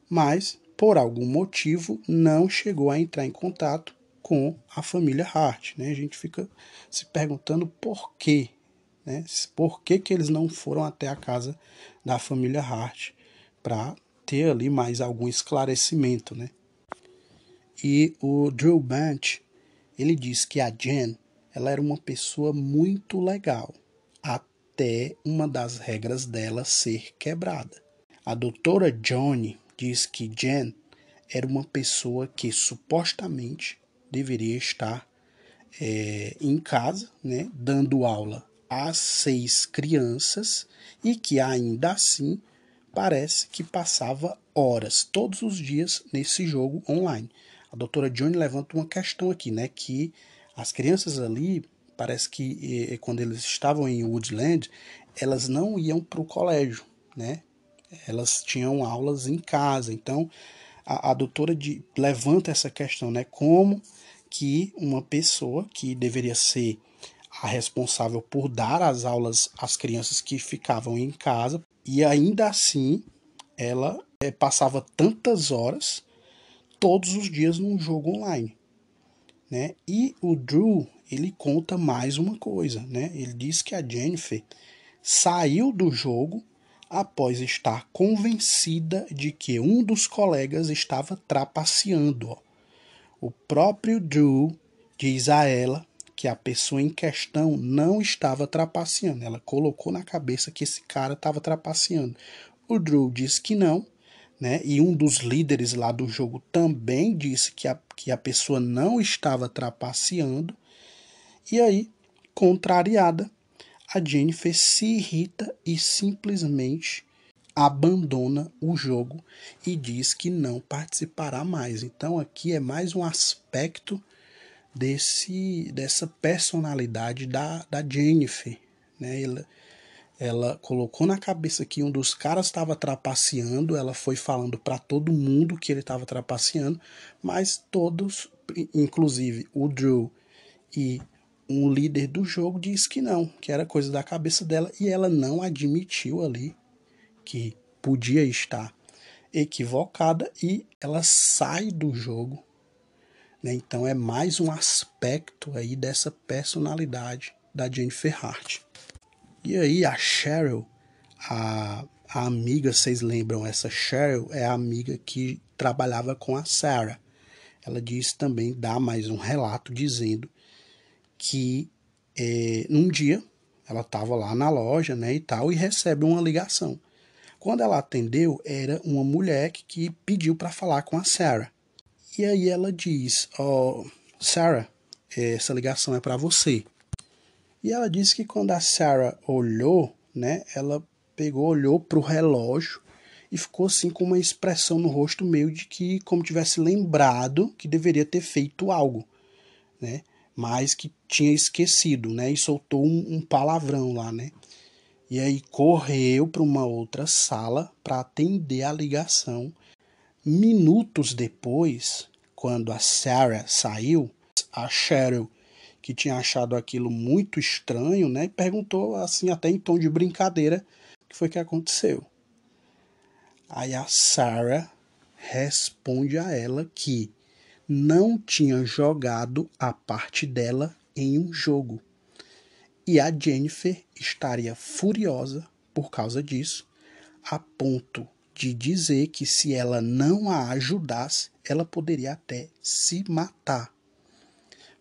Speaker 1: mas, por algum motivo, não chegou a entrar em contato com a família Hart, né? A gente fica se perguntando por quê, né? Por que que eles não foram até a casa da família Hart para ter ali mais algum esclarecimento, né? E o Drew Bunch, ele diz que a Jen, ela era uma pessoa muito legal, até uma das regras dela ser quebrada. A doutora Johnny diz que Jen era uma pessoa que supostamente deveria estar em casa, né, dando aula a 6 crianças e que ainda assim parece que passava horas todos os dias nesse jogo online. A doutora Johnny levanta uma questão aqui, né, que as crianças ali, parece que quando eles estavam em Woodland, elas não iam para o colégio, né? Elas tinham aulas em casa. Então, a doutora levanta essa questão, né? Como que uma pessoa que deveria ser a responsável por dar as aulas às crianças que ficavam em casa, e ainda assim ela passava tantas horas todos os dias num jogo online, né? E o Drew, ele conta mais uma coisa, né? Ele diz que a Jennifer saiu do jogo após estar convencida de que um dos colegas estava trapaceando. Ó. O próprio Drew diz a ela que a pessoa em questão não estava trapaceando. Ela colocou na cabeça que esse cara estava trapaceando. O Drew disse que não, né? E um dos líderes lá do jogo também disse que a pessoa não estava trapaceando. E aí, contrariada, a Jennifer se irrita e simplesmente abandona o jogo e diz que não participará mais. Então aqui é mais um aspecto dessa personalidade da Jennifer, né? Ela colocou na cabeça que um dos caras estava trapaceando, ela foi falando para todo mundo que ele estava trapaceando, mas todos, inclusive o Drew e um líder do jogo, disse que não, que era coisa da cabeça dela, e ela não admitiu ali que podia estar equivocada e ela sai do jogo, né? Então é mais um aspecto aí dessa personalidade da Jennifer Hart. E aí a Cheryl, a amiga, vocês lembram, essa Cheryl é a amiga que trabalhava com a Sarah. Ela diz também, dá mais um relato dizendo que num dia ela estava lá na loja, né, e tal, e recebe uma ligação. Quando ela atendeu, era uma mulher que pediu para falar com a Sarah. E aí ela diz, Sarah, essa ligação é para você. E ela disse que quando a Sarah olhou, né, ela olhou para o relógio e ficou assim com uma expressão no rosto meio de que como tivesse lembrado que deveria ter feito algo, né, mas que tinha esquecido, né, e soltou um palavrão lá, né. E aí correu para uma outra sala para atender a ligação. Minutos depois, quando a Sarah saiu, a Cheryl, que tinha achado aquilo muito estranho, né, perguntou assim até em tom de brincadeira o que foi que aconteceu. Aí a Sarah responde a ela que não tinha jogado a parte dela em um jogo. E a Jennifer estaria furiosa por causa disso, a ponto de dizer que se ela não a ajudasse, ela poderia até se matar,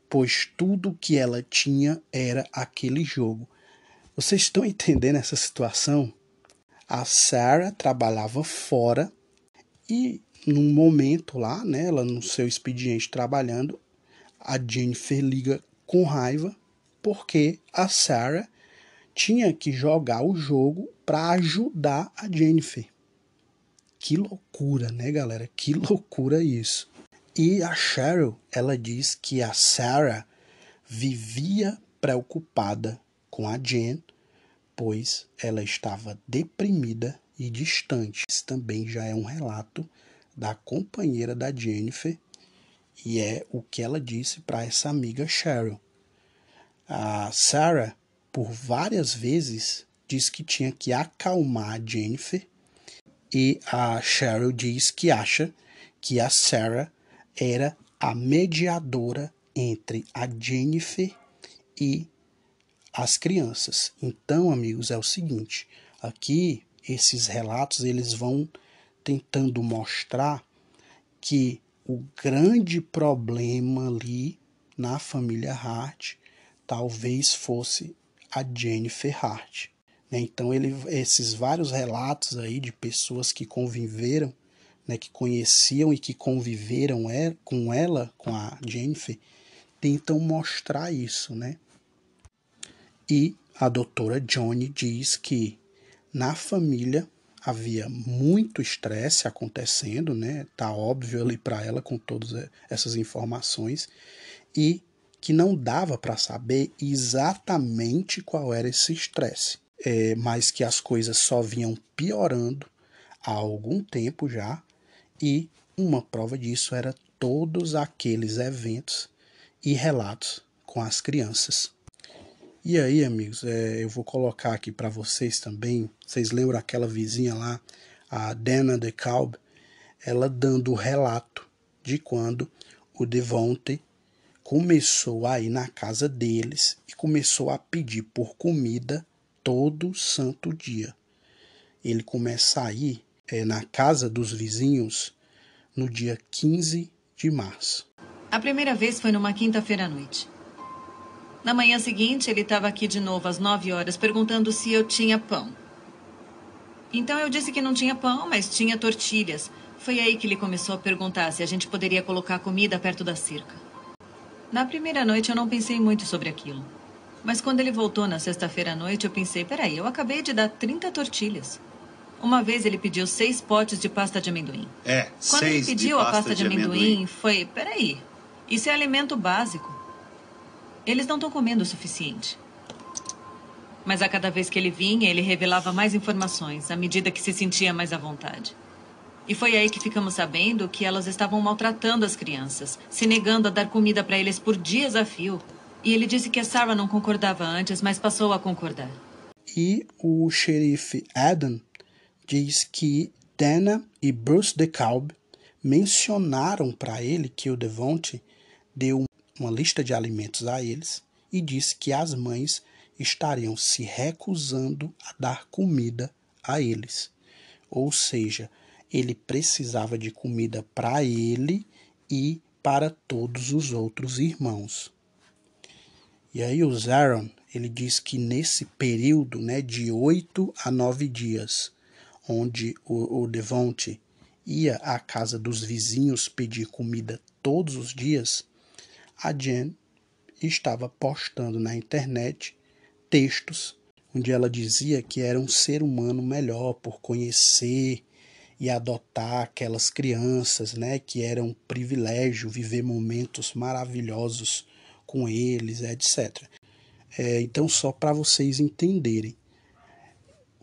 Speaker 1: pois tudo que ela tinha era aquele jogo. Vocês estão entendendo essa situação? A Sarah trabalhava fora e num momento lá, né, ela no seu expediente trabalhando, a Jennifer liga com raiva porque a Sarah tinha que jogar o jogo para ajudar a Jennifer. Que loucura, né, galera? Que loucura isso. E a Cheryl, ela diz que a Sarah vivia preocupada com a Jen, pois ela estava deprimida e distante. Isso também já é um relato da companheira da Jennifer e é o que ela disse para essa amiga Cheryl. A Sarah, por várias vezes, diz que tinha que acalmar a Jennifer, e a Cheryl diz que acha que a Sarah era a mediadora entre a Jennifer e as crianças. Então, amigos, é o seguinte, aqui esses relatos eles vão tentando mostrar que o grande problema ali na família Hart talvez fosse a Jennifer Hart. Então, esses vários relatos aí de pessoas que conviveram, né, que conheciam e que conviveram com ela, com a Jennifer, tentam mostrar isso, né? E a doutora Johnny diz que na família havia muito estresse acontecendo, né? Tá óbvio ali para ela com todas essas informações, e que não dava para saber exatamente qual era esse estresse, mas que as coisas só vinham piorando há algum tempo já, e uma prova disso era todos aqueles eventos e relatos com as crianças. E aí, amigos, eu vou colocar aqui para vocês também, vocês lembram aquela vizinha lá, a Dana DeKalb, ela dando o relato de quando o Devonte começou a ir na casa deles e começou a pedir por comida todo santo dia. Ele começa a ir na casa dos vizinhos no dia 15 de março.
Speaker 7: A primeira vez foi numa quinta-feira à noite. Na manhã seguinte, ele estava aqui de novo às 9 horas, perguntando se eu tinha pão. Então eu disse que não tinha pão, mas tinha tortilhas. Foi aí que ele começou a perguntar se a gente poderia colocar comida perto da cerca. Na primeira noite eu não pensei muito sobre aquilo. Mas quando ele voltou na sexta-feira à noite, eu pensei, peraí, eu acabei de dar 30 tortilhas. Uma vez ele pediu 6 potes de pasta de amendoim. Quando ele pediu a pasta de amendoim, foi, peraí, isso é alimento básico. Eles não estão comendo o suficiente. Mas a cada vez que ele vinha, ele revelava mais informações, à medida que se sentia mais à vontade. E foi aí que ficamos sabendo que elas estavam maltratando as crianças, se negando a dar comida para eles por dias a fio. E ele disse que a Sarah não concordava antes, mas passou a concordar.
Speaker 1: E o xerife Adam diz que Dana e Bruce DeKalb mencionaram para ele que o Devonte deu uma lista de alimentos a eles e disse que as mães estariam se recusando a dar comida a eles. Ou seja, ele precisava de comida para ele e para todos os outros irmãos. E aí o Zaron, ele diz que nesse período, né, de 8 a 9 dias, onde o Devonte ia à casa dos vizinhos pedir comida todos os dias, a Jen estava postando na internet textos onde ela dizia que era um ser humano melhor por conhecer e adotar aquelas crianças, né, que era um privilégio viver momentos maravilhosos com eles, etc. Então, só para vocês entenderem,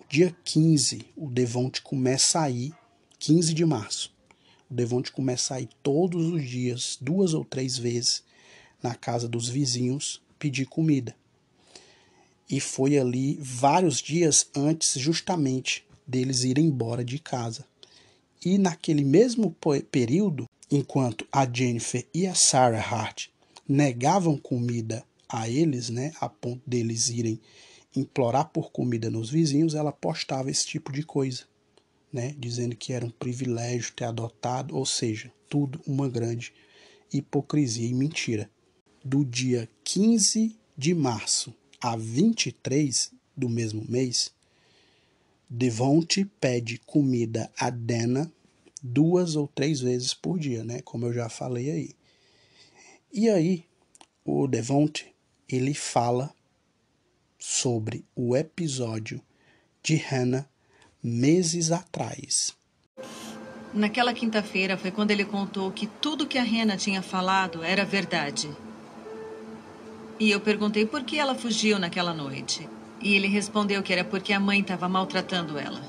Speaker 1: dia 15, o Devonte começa a ir, 15 de março, o Devonte começa a ir todos os dias, 2 ou 3 vezes, na casa dos vizinhos, pedir comida. E foi ali vários dias antes, justamente, deles irem embora de casa. E naquele mesmo período, enquanto a Jennifer e a Sarah Hart negavam comida a eles, né, a ponto deles irem implorar por comida nos vizinhos, ela postava esse tipo de coisa, né, dizendo que era um privilégio ter adotado, ou seja, tudo uma grande hipocrisia e mentira. Do dia 15 de março a 23 do mesmo mês, Devonte pede comida a Dana 2 ou 3 vezes por dia, né? Como eu já falei aí. E aí, o Devonte, ele fala sobre o episódio de Hannah meses atrás.
Speaker 7: Naquela quinta-feira foi quando ele contou que tudo que a Hannah tinha falado era verdade. E eu perguntei por que ela fugiu naquela noite. E ele respondeu que era porque a mãe estava maltratando ela.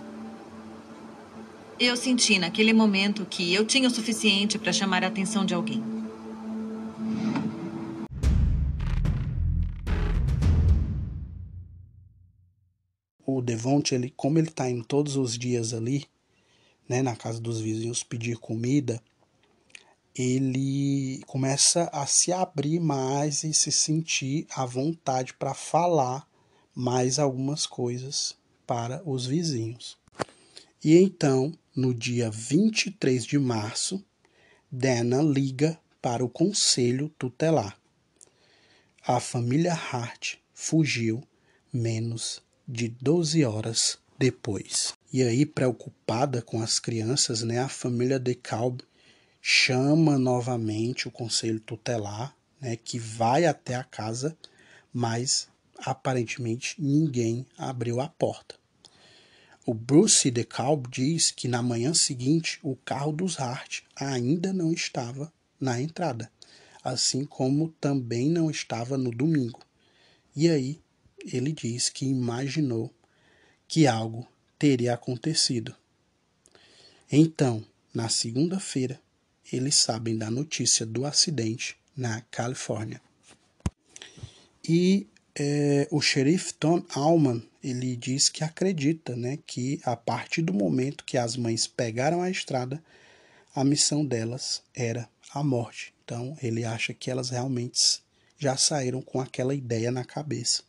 Speaker 7: Eu senti naquele momento que eu tinha o suficiente para chamar a atenção de alguém.
Speaker 1: Devonte, como ele está indo todos os dias ali, né, na casa dos vizinhos pedir comida, ele começa a se abrir mais e se sentir à vontade para falar mais algumas coisas para os vizinhos. E então, no dia 23 de março, Dana liga para o conselho tutelar. A família Hart fugiu menos de 12 horas depois. E aí, preocupada com as crianças, né, a família DeKalb chama novamente o conselho tutelar, né, que vai até a casa, mas aparentemente ninguém abriu a porta. O Bruce DeKalb diz que na manhã seguinte o carro dos Hart ainda não estava na entrada, assim como também não estava no domingo. E aí ele diz que imaginou que algo teria acontecido. Então, na segunda-feira, eles sabem da notícia do acidente na Califórnia. E o xerife Tom Allman, ele diz que acredita, né, que a partir do momento que as mães pegaram a estrada, a missão delas era a morte. Então, ele acha que elas realmente já saíram com aquela ideia na cabeça.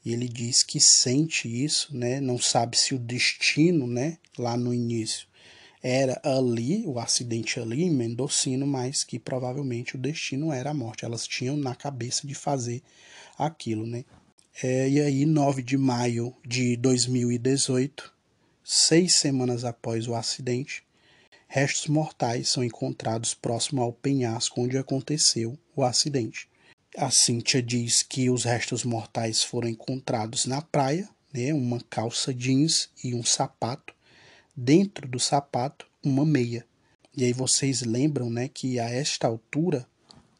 Speaker 1: E ele diz que sente isso, né, não sabe se o destino, né, lá no início, era ali, o acidente ali em Mendocino, mas que provavelmente o destino era a morte. Elas tinham na cabeça de fazer aquilo, né? E aí, 9 de maio de 2018, 6 semanas após o acidente, restos mortais são encontrados próximo ao penhasco onde aconteceu o acidente. A Cynthia diz que os restos mortais foram encontrados na praia, né? Uma calça jeans e um sapato. Dentro do sapato, uma meia. E aí vocês lembram, né, que a esta altura,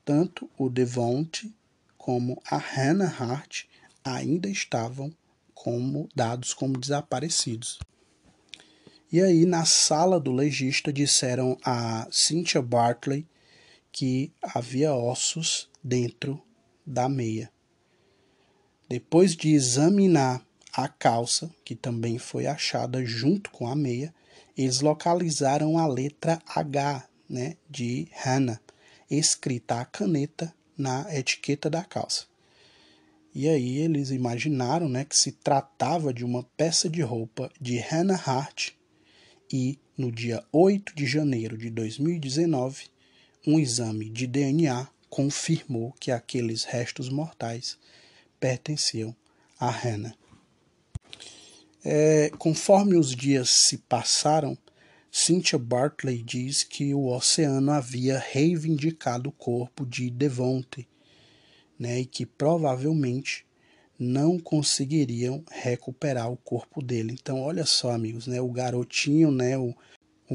Speaker 1: tanto o Devonte como a Hannah Hart ainda estavam dados como desaparecidos. E aí, na sala do legista, disseram a Cynthia Bartley que havia ossos dentro da meia. Depois de examinar a calça, que também foi achada junto com a meia, eles localizaram a letra H, né, de Hannah, escrita a caneta na etiqueta da calça. E aí eles imaginaram, né, que se tratava de uma peça de roupa de Hannah Hart e, no dia 8 de janeiro de 2019, um exame de DNA confirmou que aqueles restos mortais pertenciam a Hannah. Conforme os dias se passaram, Cynthia Bartley diz que o oceano havia reivindicado o corpo de Devonte, né, e que provavelmente não conseguiriam recuperar o corpo dele. Então, olha só, amigos, né, o garotinho, né, o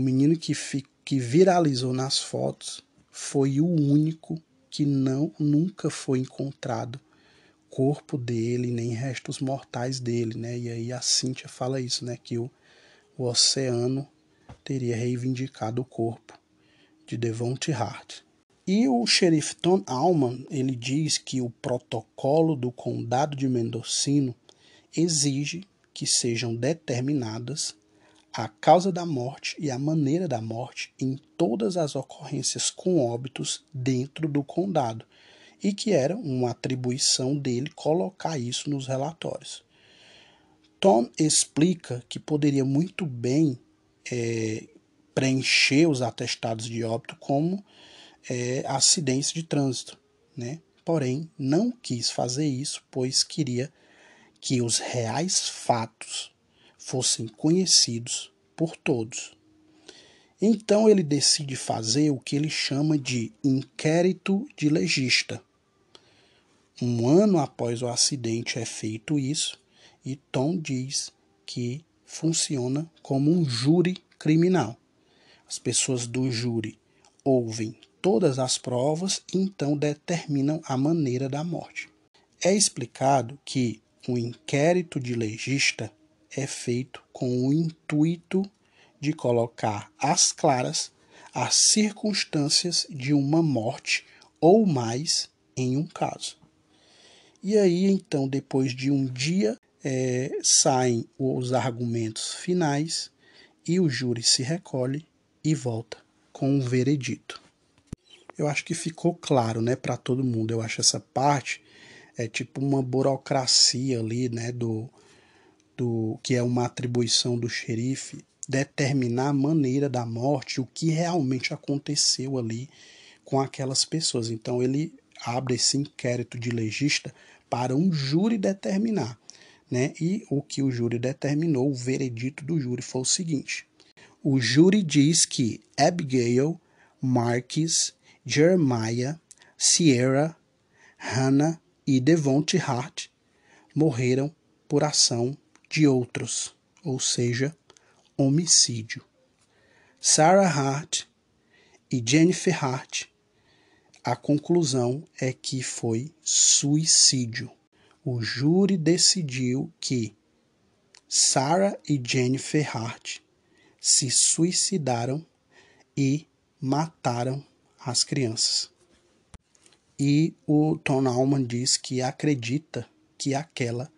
Speaker 1: menino que viralizou nas fotos foi o único que nunca foi encontrado corpo dele, nem restos mortais dele, né? E aí a Cynthia fala isso, né? Que o oceano teria reivindicado o corpo de Devonte Hart. E o xerife Tom Allman, ele diz que o protocolo do condado de Mendocino exige que sejam determinadas a causa da morte e a maneira da morte em todas as ocorrências com óbitos dentro do condado, e que era uma atribuição dele colocar isso nos relatórios. Tom explica que poderia muito bem preencher os atestados de óbito como acidentes de trânsito, né? Porém, não quis fazer isso, pois queria que os reais fatos fossem conhecidos por todos. Então ele decide fazer o que ele chama de inquérito de legista. Um ano após o acidente é feito isso, e Tom diz que funciona como um júri criminal. As pessoas do júri ouvem todas as provas e então determinam a maneira da morte. É explicado que o inquérito de legista é feito com o intuito de colocar às claras as circunstâncias de uma morte ou mais em um caso. E aí, então, depois de um dia saem os argumentos finais e o júri se recolhe e volta com um veredito. Eu acho que ficou claro, né, para todo mundo. Eu acho essa parte tipo uma burocracia ali, né, do que é uma atribuição do xerife determinar a maneira da morte, o que realmente aconteceu ali com aquelas pessoas. Então ele abre esse inquérito de legista para um júri determinar, né? E o que o júri determinou, o veredito do júri foi o seguinte: o júri diz que Abigail, Marques, Jeremiah, Sierra, Hannah e Devonte Hart morreram por ação de outros, ou seja, homicídio. Sarah Hart e Jennifer Hart, a conclusão é que foi suicídio. O júri decidiu que Sarah e Jennifer Hart se suicidaram e mataram as crianças. E o Tom Allman diz que acredita que aquela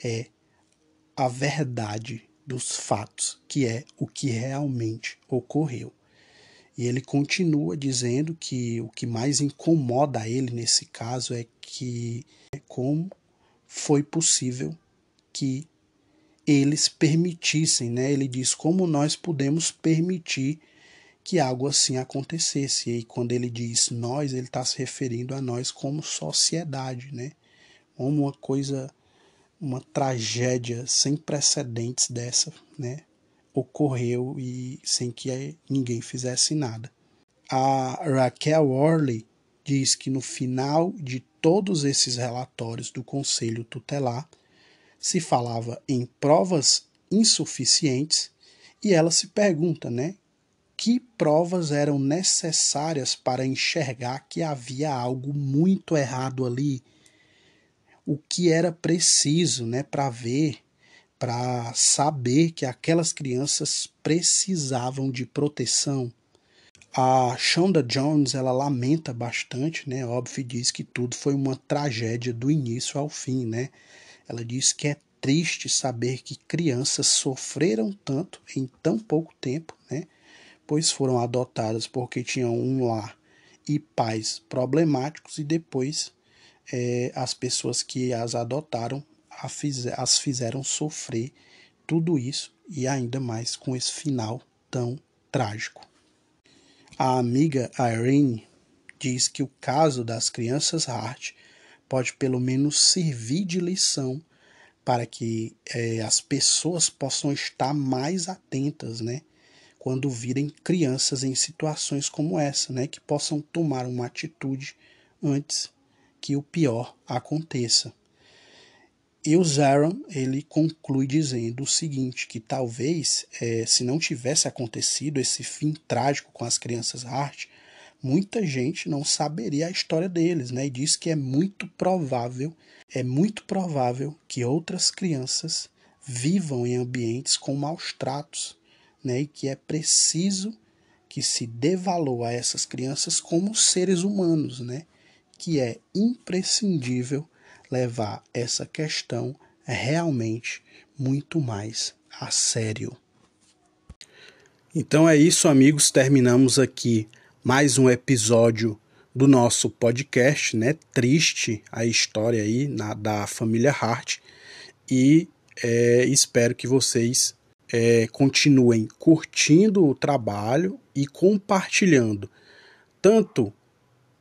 Speaker 1: é a verdade dos fatos, que é o que realmente ocorreu. E ele continua dizendo que o que mais incomoda ele nesse caso é que como foi possível que eles permitissem, né? Ele diz como nós podemos permitir que algo assim acontecesse. E aí, quando ele diz nós, ele está se referindo a nós como sociedade, né? Como uma tragédia sem precedentes dessa, né, ocorreu e sem que ninguém fizesse nada. A Raquel Worley diz que no final de todos esses relatórios do Conselho Tutelar se falava em provas insuficientes e ela se pergunta, né, que provas eram necessárias para enxergar que havia algo muito errado ali, o que era preciso, né, para ver, para saber que aquelas crianças precisavam de proteção. A Shonda Jones, ela lamenta bastante, né, óbvio, e diz que tudo foi uma tragédia do início ao fim, né. Ela diz que é triste saber que crianças sofreram tanto em tão pouco tempo, né, pois foram adotadas porque tinham um lar e pais problemáticos e depois as pessoas que as adotaram as fizeram sofrer tudo isso e ainda mais com esse final tão trágico. A amiga Irene diz que o caso das crianças Hart pode pelo menos servir de lição para que as pessoas possam estar mais atentas, né, quando virem crianças em situações como essa, né, que possam tomar uma atitude antes que o pior aconteça. E o Zaron, ele conclui dizendo o seguinte, que talvez, se não tivesse acontecido esse fim trágico com as crianças Hart, muita gente não saberia a história deles, né? E diz que é muito provável que outras crianças vivam em ambientes com maus tratos, né? E que é preciso que se dê valor a essas crianças como seres humanos, né? Que é imprescindível levar essa questão realmente muito mais a sério. Então é isso, amigos, terminamos aqui mais um episódio do nosso podcast, né? Triste a história aí da família Hart e espero que vocês continuem curtindo o trabalho e compartilhando tanto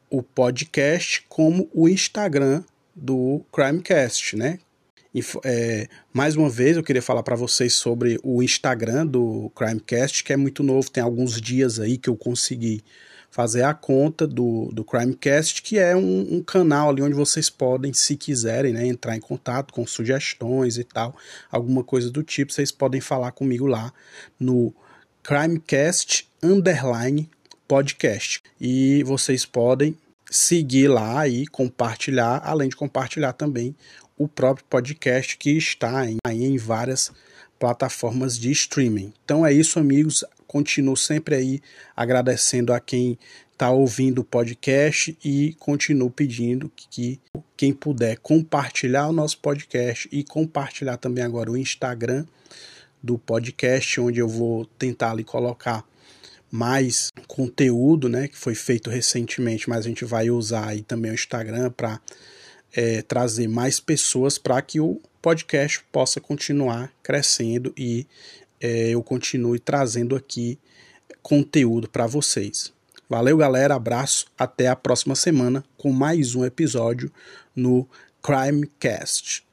Speaker 1: o podcast como o Instagram do Crimecast, né? Mais uma vez eu queria falar para vocês sobre o Instagram do Crimecast, que é muito novo, tem alguns dias aí que eu consegui fazer a conta do Crimecast, que é um canal ali onde vocês podem, se quiserem, né, entrar em contato com sugestões e tal, alguma coisa do tipo, vocês podem falar comigo lá no Crimecast_podcast. E vocês podem seguir lá e compartilhar, além de compartilhar também o próprio podcast que está em várias plataformas de streaming. Então é isso, amigos. continuo sempre aí agradecendo a quem está ouvindo o podcast e continuo pedindo que quem puder compartilhar o nosso podcast e compartilhar também agora o Instagram do podcast, onde eu vou tentar ali colocar mais conteúdo, né, que foi feito recentemente, mas a gente vai usar aí também o Instagram para trazer mais pessoas para que o podcast possa continuar crescendo e eu continue trazendo aqui conteúdo para vocês. Valeu, galera, abraço, até a próxima semana com mais um episódio no Crimecast.